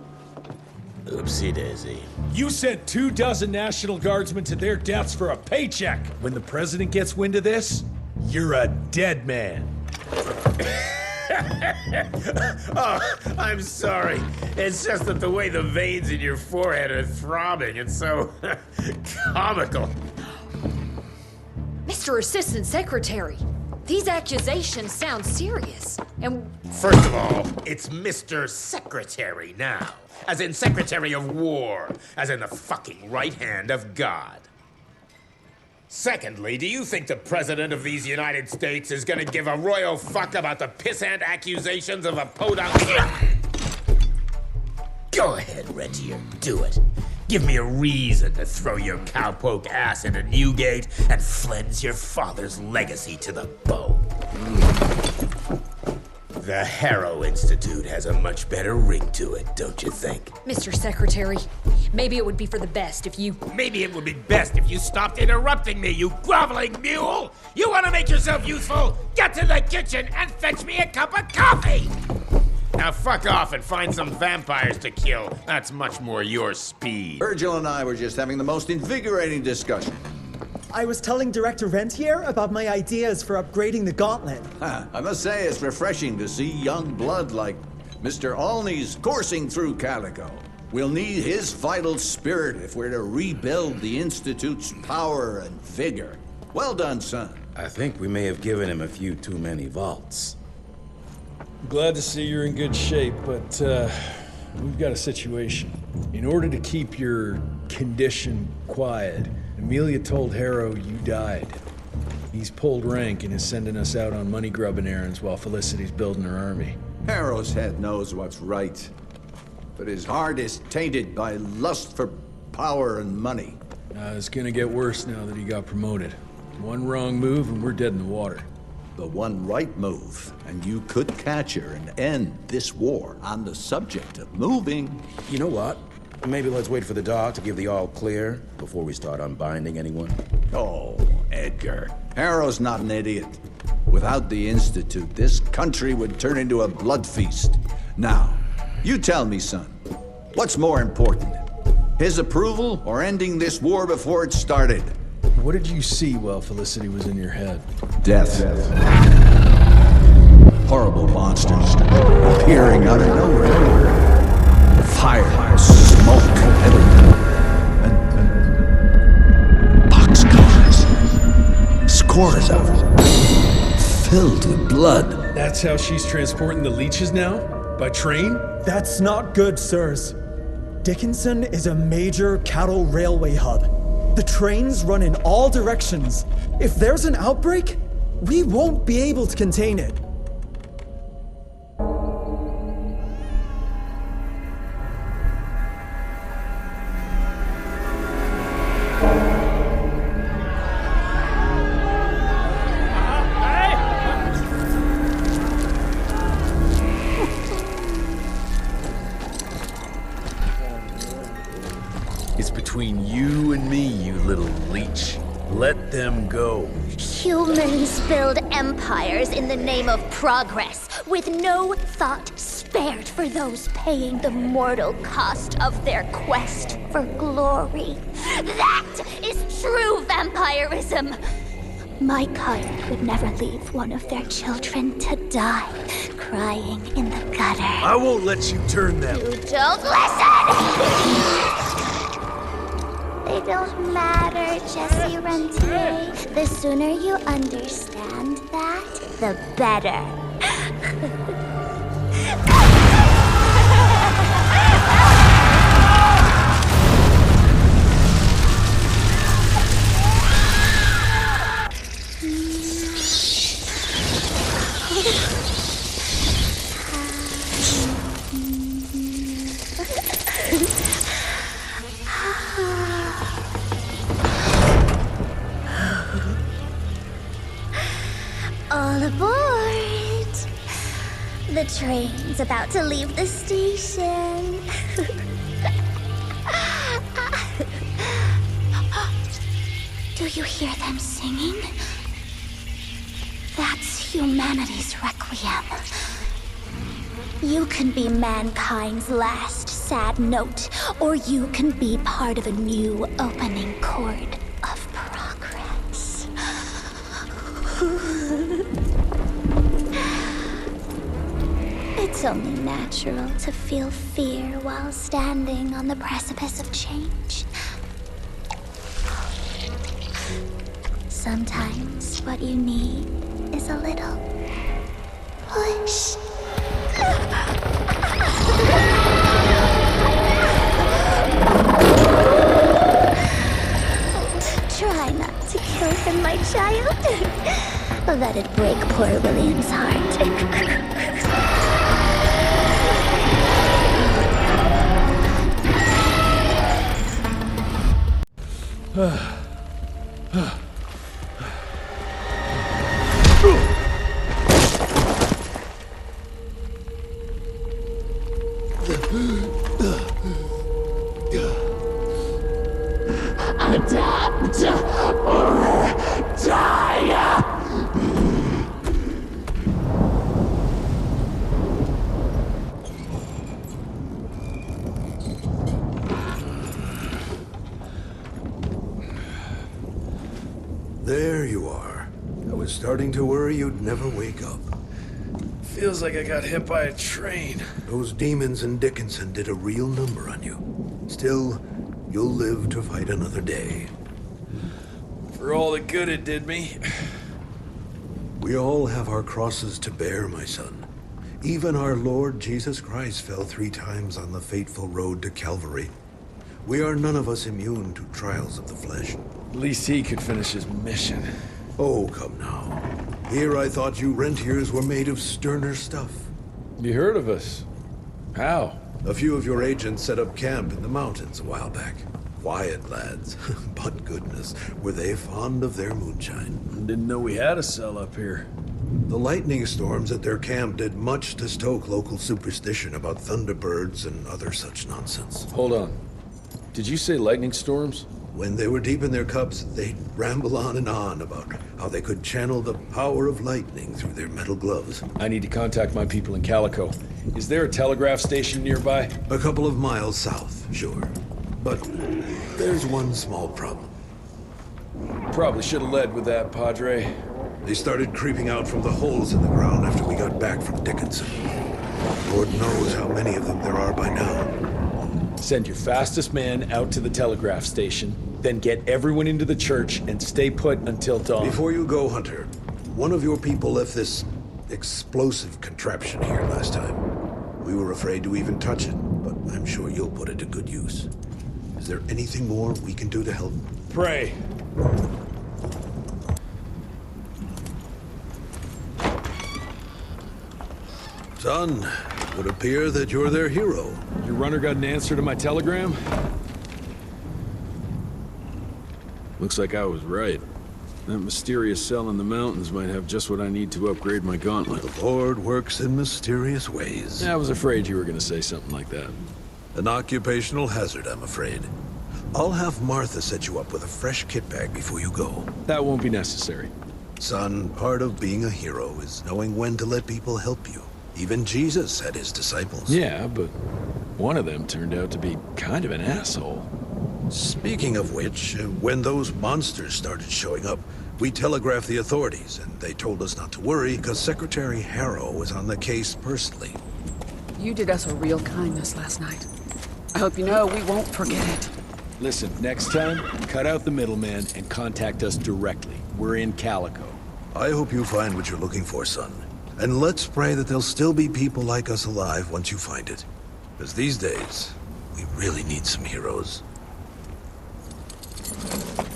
Oopsie daisy. You sent 24 National Guardsmen to their deaths for a paycheck. When the president gets wind of this, you're a dead man. Oh, I'm sorry. It's just that the way the veins in your forehead are throbbing, it's so comical. Mr. Assistant Secretary, these accusations sound serious. And first of all, it's Mr. Secretary now. As in Secretary of War. As in the fucking right hand of God. Secondly, do you think the President of these United States is gonna give a royal fuck about the pissant accusations of a podunk? Go ahead, Rentier, do it. Give me a reason to throw your cowpoke ass into Newgate and cleanse your father's legacy to the bone. The Harrow Institute has a much better ring to it, don't you think? Mr. Secretary, maybe it would be for the best if you... Maybe it would be best if you stopped interrupting me, you groveling mule! You want to make yourself useful? Get to the kitchen and fetch me a cup of coffee! Now fuck off and find some vampires to kill. That's much more your speed. Virgil and I were just having the most invigorating discussion. I was telling Director Rentier about my ideas for upgrading the gauntlet. I must say it's refreshing to see young blood like Mr. Olney's coursing through Calico. We'll need his vital spirit if we're to rebuild the Institute's power and vigor. Well done, son. I think we may have given him a few too many vaults. Glad to see you're in good shape, but we've got a situation. In order to keep your condition quiet, Amelia told Harrow you died. He's pulled rank and is sending us out on money-grubbing errands while Felicity's building her army. Harrow's head knows what's right, but his heart is tainted by lust for power and money. It's gonna get worse now that he got promoted. One wrong move and we're dead in the water. The one right move, and you could catch her and end this war on the subject of moving. You know what? Maybe let's wait for the dog to give the all clear before we start unbinding anyone. Oh, Edgar. Harrow's not an idiot. Without the Institute, this country would turn into a blood feast. Now, you tell me, son, what's more important? His approval or ending this war before it started? What did you see while Felicity was in your head? Death. Horrible monsters appearing out of nowhere. Fire, smoke, and boxcars. Scores of them, filled with blood. That's how she's transporting the leeches now? By train? That's not good, sirs. Dickinson is a major cattle railway hub. The trains run in all directions. If there's an outbreak, we won't be able to contain it. It's between you and me, you little leech. Let them go. Humans build empires in the name of progress, with no thought spared for those paying the mortal cost of their quest for glory. That is true vampirism! My kind would never leave one of their children to die, crying in the gutter. I won't let you turn them. You don't listen! They don't matter, Jesse Rentier. The sooner you understand that, the better. All aboard! The train's about to leave the station. Do you hear them singing? That's humanity's requiem. You can be mankind's last sad note, or you can be part of a new opening chord of progress. It's only natural to feel fear while standing on the precipice of change. Sometimes what you need is a little push. Try not to kill him, my child. That'd break poor William's heart. Adapt or die! There you are. I was starting to worry you'd never wake up. Feels like I got hit by a train. Those demons in Dickinson did a real number on you. Still, you'll live to fight another day. For all the good it did me. We all have our crosses to bear, my son. Even our Lord Jesus Christ fell 3 times on the fateful road to Calvary. We are none of us immune to trials of the flesh. At least he could finish his mission. Oh, come now. Here I thought you rentiers were made of sterner stuff. You heard of us? How? A few of your agents set up camp in the mountains a while back. Quiet lads, but goodness, were they fond of their moonshine. Didn't know we had a cell up here. The lightning storms at their camp did much to stoke local superstition about thunderbirds and other such nonsense. Hold on. Did you say lightning storms? When they were deep in their cups, they'd ramble on and on about how they could channel the power of lightning through their metal gloves. I need to contact my people in Calico. Is there a telegraph station nearby? A couple of miles south, sure. But there's one small problem. Probably should have led with that, Padre. They started creeping out from the holes in the ground after we got back from Dickinson. Lord knows how many of them there are by now. Send your fastest man out to the telegraph station, then get everyone into the church and stay put until dawn. Before you go, Hunter, one of your people left this explosive contraption here last time. We were afraid to even touch it, but I'm sure you'll put it to good use. Is there anything more we can do to help? Pray. Son, it would appear that you're their hero. Your runner got an answer to my telegram? Looks like I was right. That mysterious cell in the mountains might have just what I need to upgrade my gauntlet. The Lord works in mysterious ways. I was afraid you were going to say something like that. An occupational hazard, I'm afraid. I'll have Martha set you up with a fresh kit bag before you go. That won't be necessary. Son, part of being a hero is knowing when to let people help you. Even Jesus had his disciples. Yeah, but one of them turned out to be kind of an asshole. Speaking of which, when those monsters started showing up, we telegraphed the authorities, and they told us not to worry because Secretary Harrow was on the case personally. You did us a real kindness last night. I hope you know we won't forget it. Listen, next time, cut out the middleman and contact us directly. We're in Calico. I hope you find what you're looking for, son. And let's pray that there'll still be people like us alive once you find it. Because these days, we really need some heroes.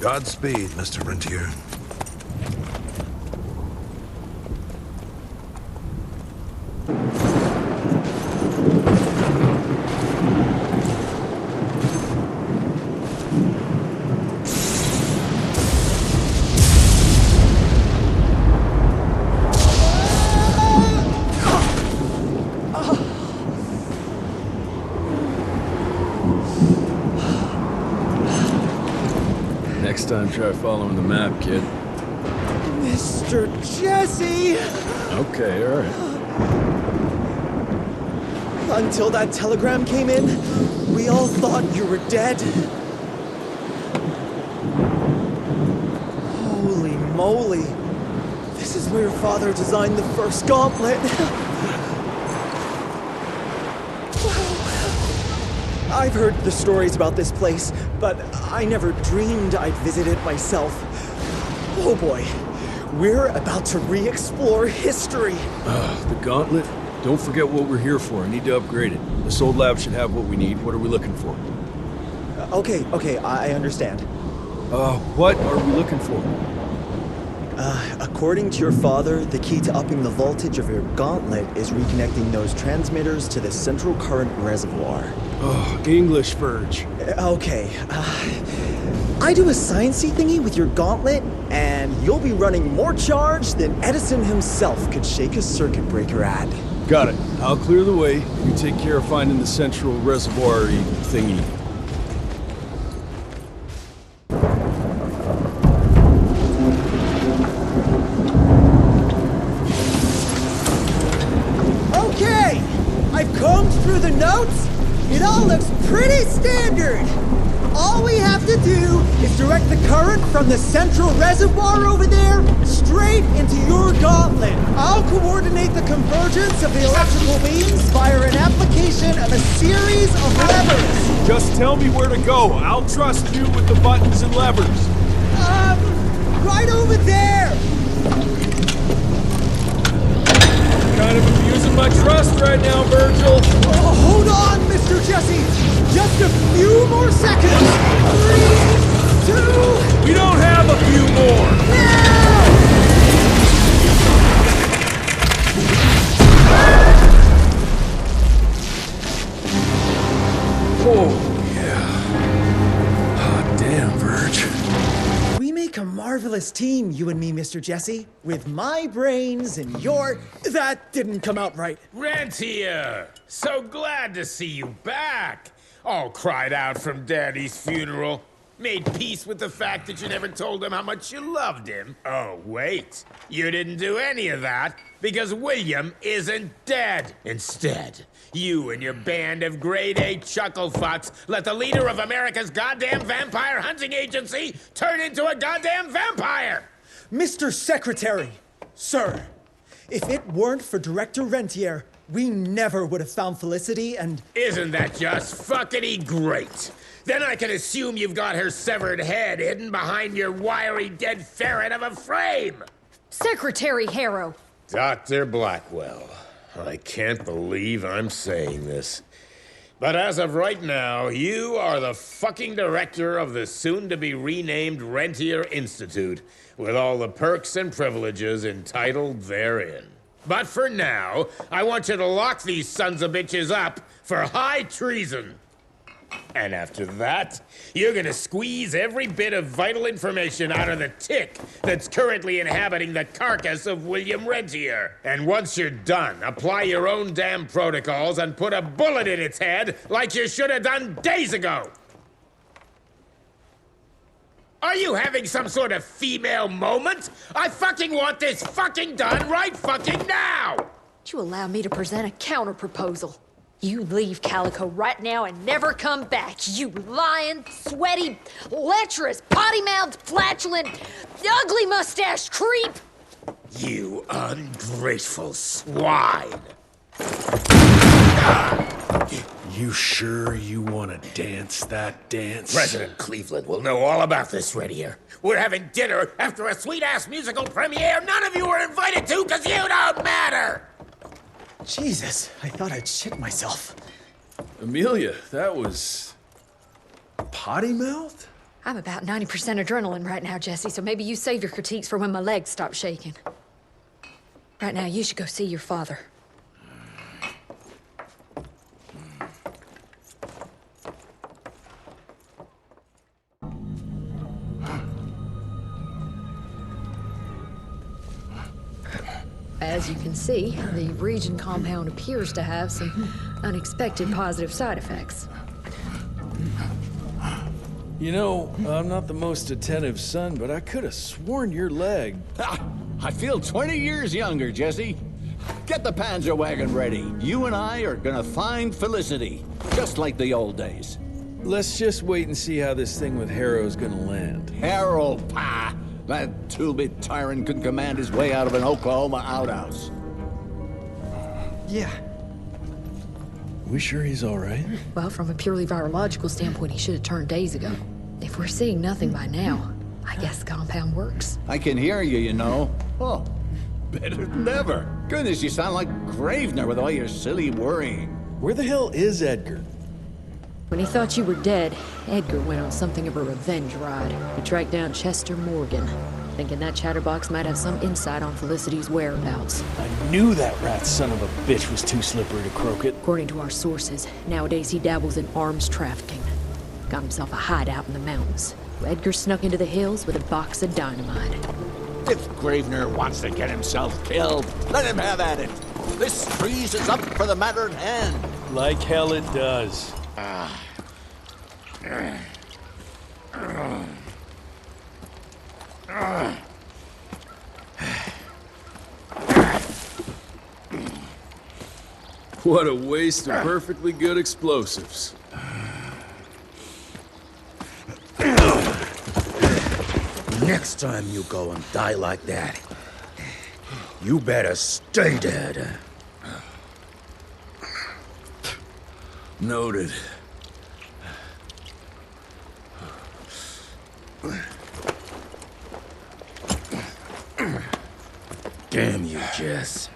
Godspeed, Mr. Rentier. time try following the map, kid. Mr. Jesse! Okay, alright. Until that telegram came in, we all thought you were dead. Holy moly. This is where your father designed the first gauntlet. I've heard the stories about this place, but I never dreamed I'd visit it myself. Oh boy, we're about to re-explore history. The gauntlet? Don't forget what we're here for. I need to upgrade it. This old lab should have what we need. What are we looking for? Okay, I understand. What are we looking for? According to your father, the key to upping the voltage of your gauntlet is reconnecting those transmitters to the central current reservoir. Oh, English Verge. Okay. I do a sciencey thingy with your gauntlet, and you'll be running more charge than Edison himself could shake a circuit breaker at. Got it. I'll clear the way. You take care of finding the central reservoir-y thingy. Okay! I've combed through the notes. It all looks pretty standard. All we have to do is direct the current from the central reservoir over there straight into your gauntlet. I'll coordinate the convergence of the electrical beams via an application of a series of levers. Just tell me where to go. I'll trust you with the buttons and levers. Right over there. Kind of abusing my trust right now, Virgil. Oh, hold on, Mr. Jesse. Just a few more seconds. 3, 2... We don't have a few more. Now! Oh, yeah. Hot damn, Virg. We make a marvelous team, you and me, Mr. Jesse. With my brains and your... That didn't come out right. Rentier! So glad to see you back! All cried out from Daddy's funeral. Made peace with the fact that you never told him how much you loved him. Oh, wait. You didn't do any of that because William isn't dead. Instead, you and your band of grade-A chucklefucks let the leader of America's goddamn vampire hunting agency turn into a goddamn vampire! Mr. Secretary, sir, if it weren't for Director Rentier, we never would have found Felicity and... Isn't that just fuckity great? Then I can assume you've got her severed head hidden behind your wiry dead ferret of a frame! Secretary Harrow! Dr. Blackwell, I can't believe I'm saying this. But as of right now, you are the fucking director of the soon-to-be-renamed Rentier Institute, with all the perks and privileges entitled therein. But for now, I want you to lock these sons of bitches up for high treason. And after that, you're gonna squeeze every bit of vital information out of the tick that's currently inhabiting the carcass of William Rentier. And once you're done, apply your own damn protocols and put a bullet in its head like you should have done days ago. Are you having some sort of female moment? I fucking want this fucking done right fucking now! Would you allow me to present a counter-proposal? You leave Calico right now and never come back, you lying, sweaty, lecherous, potty-mouthed, flatulent, ugly mustached creep! You ungrateful swine! You sure you want to dance that dance? President Cleveland will know all about this right here. We're having dinner after a sweet-ass musical premiere none of you were invited to because you don't matter! Jesus, I thought I'd shit myself. Amelia, that was... potty mouth? I'm about 90% adrenaline right now, Jesse, so maybe you save your critiques for when my legs stop shaking. Right now, you should go see your father. As you can see, the region compound appears to have some unexpected positive side effects. You know, I'm not the most attentive son, but I could have sworn your leg... I feel 20 years younger, Jesse. Get the Panzer wagon ready. You and I are gonna find Felicity, just like the old days. Let's just wait and see how this thing with Harrow's gonna land. Harrow, pah! That two-bit tyrant could command his way out of an Oklahoma outhouse. Yeah. We sure he's all right? Well, from a purely virological standpoint, he should have turned days ago. If we're seeing nothing by now, I guess the compound works. I can hear you, you know. Oh, better than ever. Goodness, you sound like Gravener with all your silly worrying. Where the hell is Edgar? When he thought you were dead, Edgar went on something of a revenge ride. He tracked down Chester Morgan, thinking that chatterbox might have some insight on Felicity's whereabouts. I knew that rat son of a bitch was too slippery to croak it. According to our sources, nowadays he dabbles in arms trafficking. Got himself a hideout in the mountains. Edgar snuck into the hills with a box of dynamite. If Gravener wants to get himself killed, let him have at it. This trees is up for the matter at hand. Like hell it does. What a waste of perfectly good explosives. Next time you go and die like that, you better stay dead. Noted. Damn you, Jess.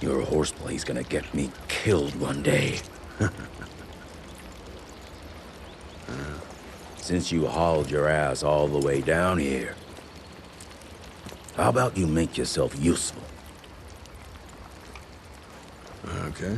Your horseplay's gonna get me killed one day. Since you hauled your ass all the way down here, how about you make yourself useful? Okay.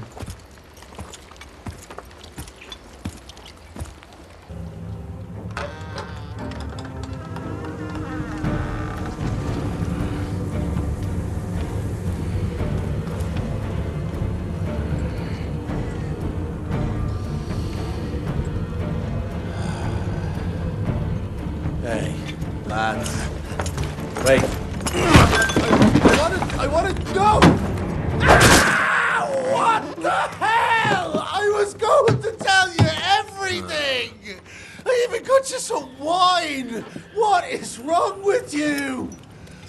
Hey, lads. Wait. I want to go! Ah, what the hell? I was going to tell you everything! I even got you some wine! What is wrong with you?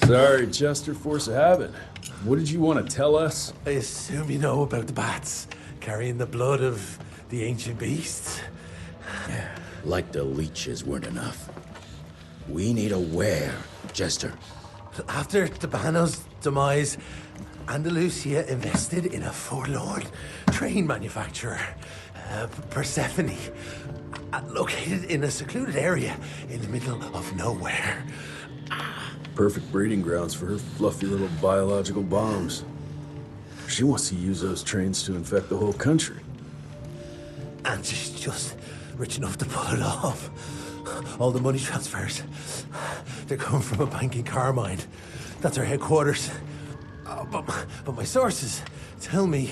Sorry, Chester, force of habit. What did you want to tell us? I assume you know about the bats, carrying the blood of the ancient beasts. Like the leeches weren't enough. We need a where, Chester. After Tabano's demise, Andalusia invested in a forlorn train manufacturer, Persephone, located in a secluded area in the middle of nowhere. Perfect breeding grounds for her fluffy little biological bombs. She wants to use those trains to infect the whole country. And she's just rich enough to pull it off. All the money transfers, they're coming from a bank in Carmine. That's her headquarters. But my sources tell me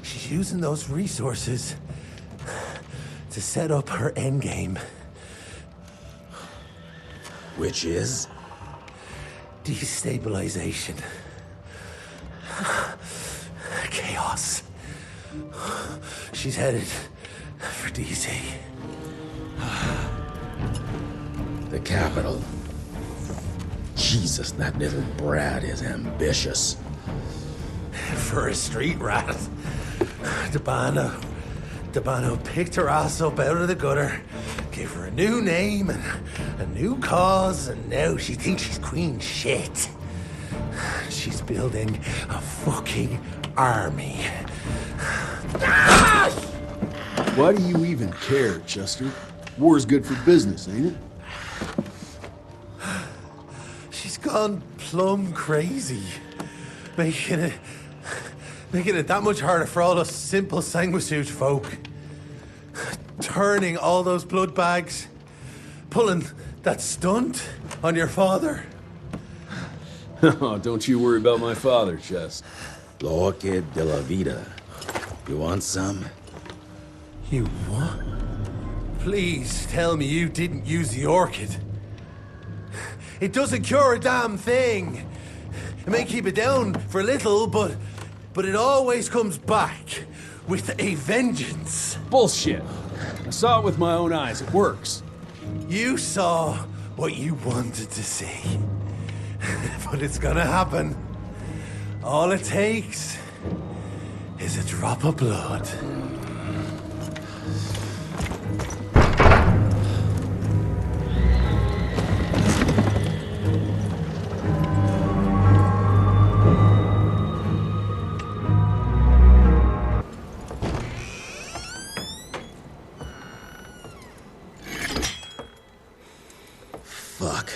she's using those resources to set up her endgame. Which is? Destabilization. Chaos. She's headed for DC. The capital. Jesus, that little brat is ambitious. For a street rat. Tabano picked her ass up out of the gutter, gave her a new name and a new cause, and now she thinks she's queen shit. She's building a fucking army. Why do you even care, Chester? War's good for business, ain't it? She's gone plumb crazy, making it that much harder for all us simple sanguisuge folk. Turning all those blood bags, pulling that stunt on your father. Oh, don't you worry about my father, Chest. Lo que de la vida. You want some? You what? Please tell me you didn't use the orchid. It doesn't cure a damn thing. It may keep it down for a little, but it always comes back with a vengeance. Bullshit. I saw it with my own eyes. It works. You saw what you wanted to see. But it's gonna happen. All it takes is a drop of blood. Fuck.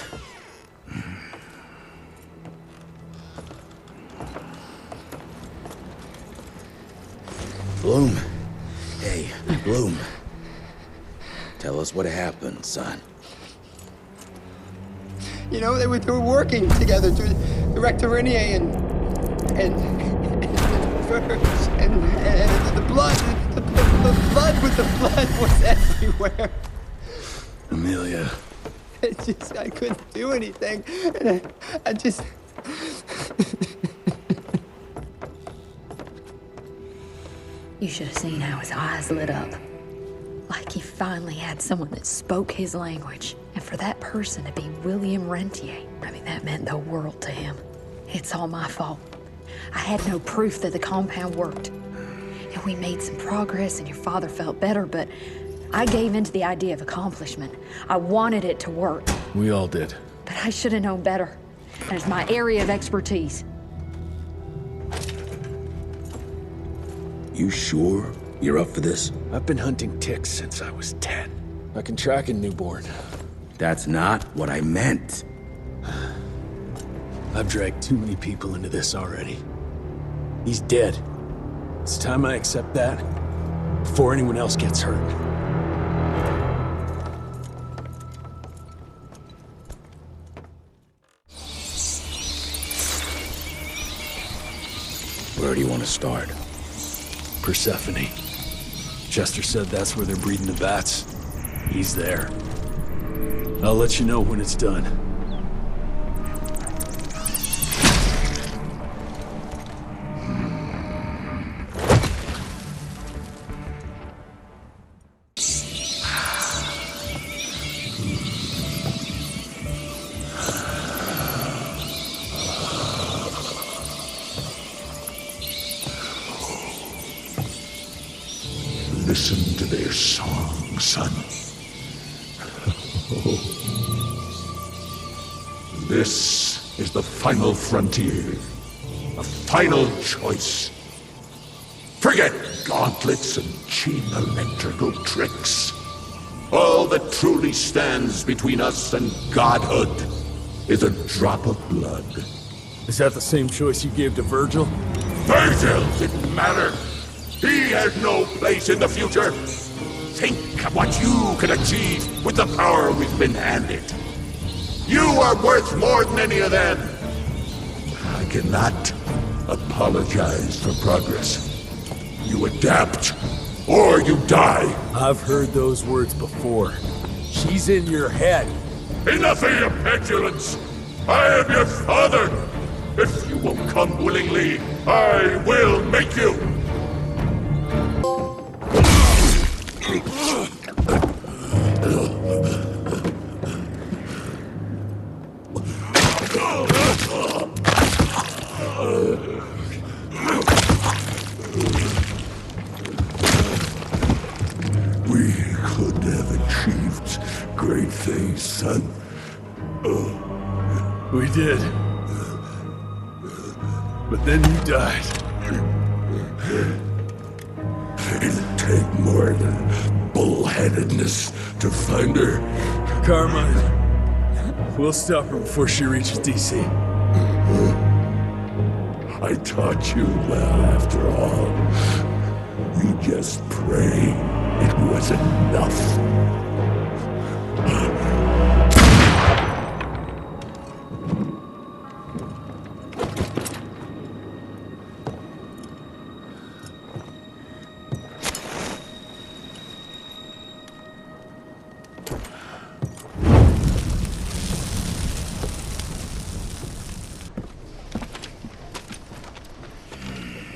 Bloom. Hey, Bloom. Tell us what happened, son. You know, they were working together through the Rectoriniae and the blood. The blood with the blood was everywhere. Amelia. I couldn't do anything. And I just... You should have seen how his eyes lit up. Like he finally had someone that spoke his language. And for that person to be William Rentier, I mean, that meant the world to him. It's all my fault. I had no proof that the compound worked. And we made some progress and your father felt better, but I gave in to the idea of accomplishment. I wanted it to work. We all did. But I should have known better. And it's my area of expertise. You sure you're up for this? I've been hunting ticks since I was 10. I can track a newborn. That's not what I meant. I've dragged too many people into this already. He's dead. It's time I accept that before anyone else gets hurt. Where do you want to start? Persephone. Chester said that's where they're breeding the bats. He's there. I'll let you know when it's done. Listen to their song, son. This is the final frontier. A final choice. Forget gauntlets and cheap electrical tricks. All that truly stands between us and godhood is a drop of blood. Is that the same choice you gave to Virgil? Virgil didn't matter. He has no place in the future. Think of what you can achieve with the power we've been handed. You are worth more than any of them. I cannot apologize for progress. You adapt, or you die. I've heard those words before. She's in your head. Enough of your petulance. I am your father. If you won't come willingly, I will make you. We could have achieved great things, son. We did. But then you died. It'd take more than bullheadedness to find her. Carmine, we'll stop her before she reaches DC. I taught you well after all. You just pray it was enough.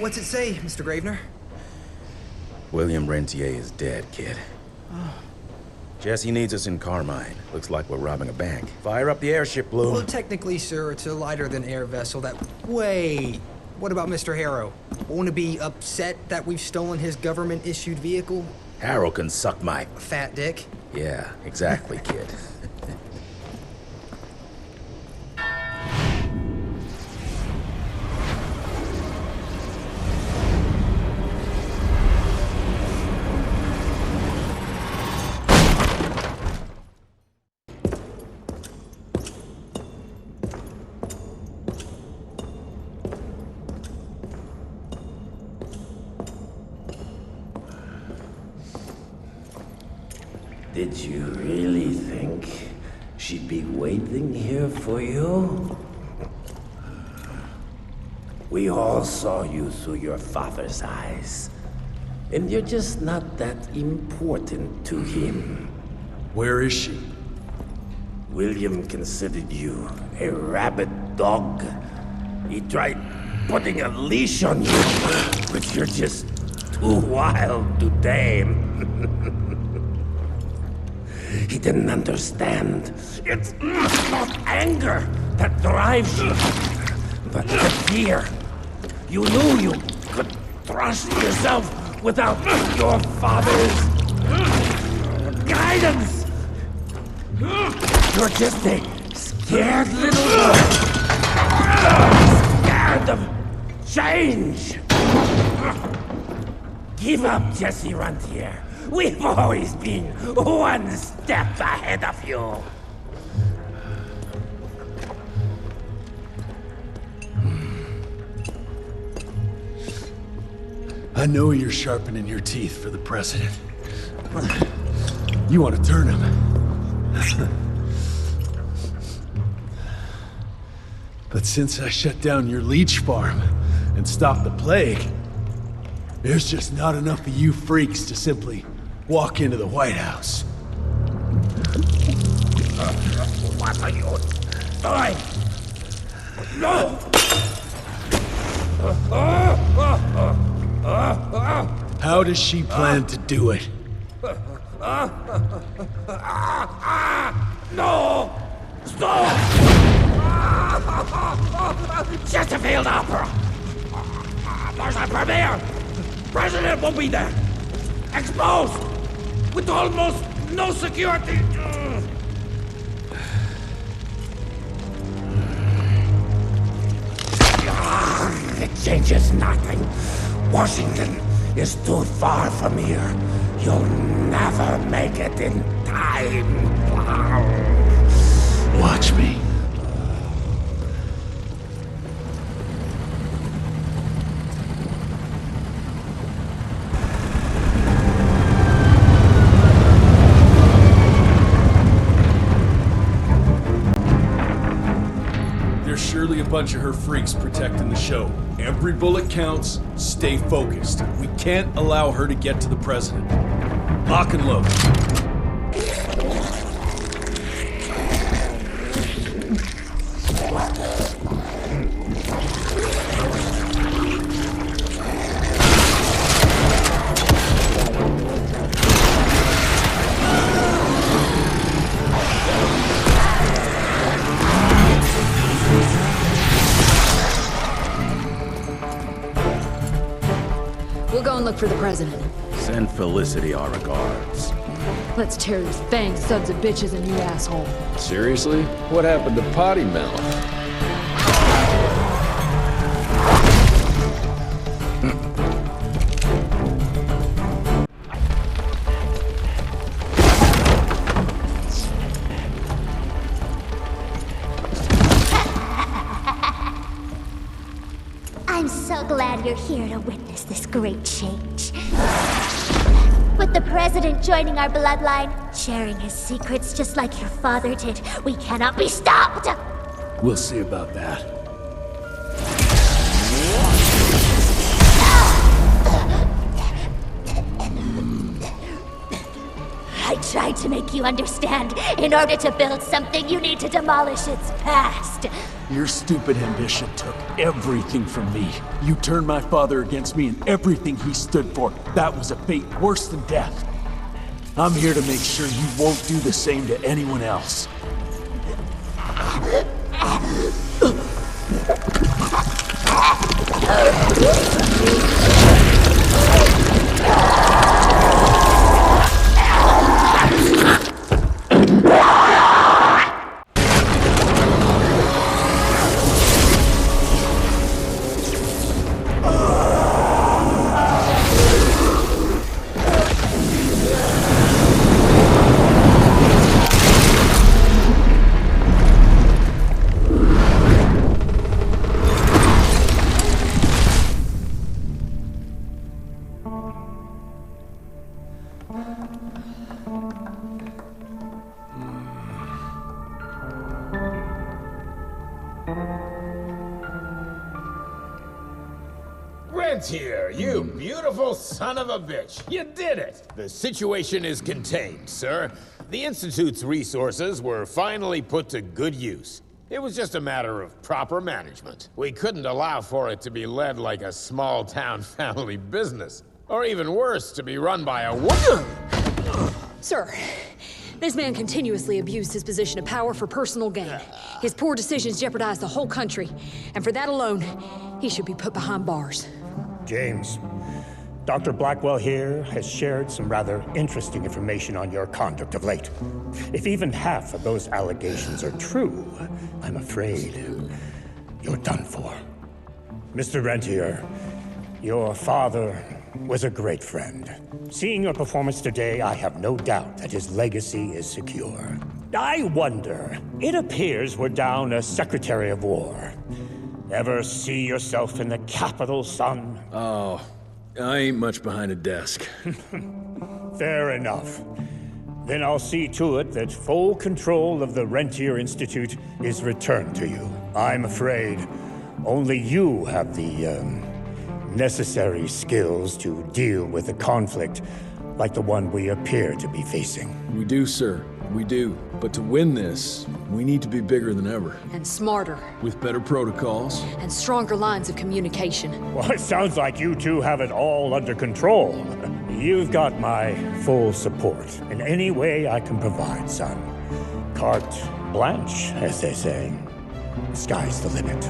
What's it say, Mr. Gravener? William Rentier is dead, kid. Jesse needs us in Carmine. Looks like we're robbing a bank. Fire up the airship, Blue. Well, technically, sir, it's a lighter-than-air vessel that... Wait! What about Mr. Harrow? Won't it be upset that we've stolen his government-issued vehicle? Harrow can suck my... Fat dick? Yeah, exactly, kid. Did you really think she'd be waiting here for you? We all saw you through your father's eyes. And you're just not that important to him. Where is she? William considered you a rabid dog. He tried putting a leash on you, but you're just too wild to tame. He didn't understand. It's not anger that drives you, but the fear. You knew you could trust yourself without your father's guidance. You're just a scared little boy. Scared of change. Give up, Jesse Rentier. We've always been one step ahead of you. I know you're sharpening your teeth for the president. You want to turn him. But since I shut down your leech farm and stopped the plague, there's just not enough of you freaks to simply walk into the White House. What are you doing? No! How does she plan to do it? No! Stop! Just a field opera! There's a premiere! President will be there! Exposed! With almost no security! It changes nothing. Washington is too far from here. You'll never make it in time. Watch me. There's surely a bunch of her freaks protecting the show. Every bullet counts. Stay focused. We can't allow her to get to the president. Lock and load. We'll go and look for the president. Send Felicity our regards. Let's tear these fanged sons of bitches a new asshole. Seriously? What happened to Potty Mouth? I'm so glad you're here to witness this great change. With the president joining our bloodline, sharing his secrets just like your father did, we cannot be stopped! We'll see about that. I tried to make you understand. In order to build something, you need to demolish its past. Your stupid ambition took everything from me. You turned my father against me and everything he stood for. That was a fate worse than death. I'm here to make sure you won't do the same to anyone else. Rentier, you beautiful son of a bitch. You did it. The situation is contained, sir. The Institute's resources were finally put to good use. It was just a matter of proper management. We couldn't allow for it to be led like a small-town family business. Or even worse, to be run by a woman. Sir, this man continuously abused his position of power for personal gain. His poor decisions jeopardized the whole country. And for that alone, he should be put behind bars. James, Dr. Blackwell here has shared some rather interesting information on your conduct of late. If even half of those allegations are true, I'm afraid you're done for. Mr. Rentier, your father was a great friend. Seeing your performance today, I have no doubt that his legacy is secure. I wonder, it appears we're down a Secretary of War. Ever see yourself in the capital, son? Oh, I ain't much behind a desk. Fair enough. Then I'll see to it that full control of the Rentier Institute is returned to you. I'm afraid only you have the, necessary skills to deal with a conflict like the one we appear to be facing. We do, sir. We do. But to win this, we need to be bigger than ever. And smarter. With better protocols. And stronger lines of communication. Well, it sounds like you two have it all under control. You've got my full support in any way I can provide, son. Carte blanche, as they say. Sky's the limit.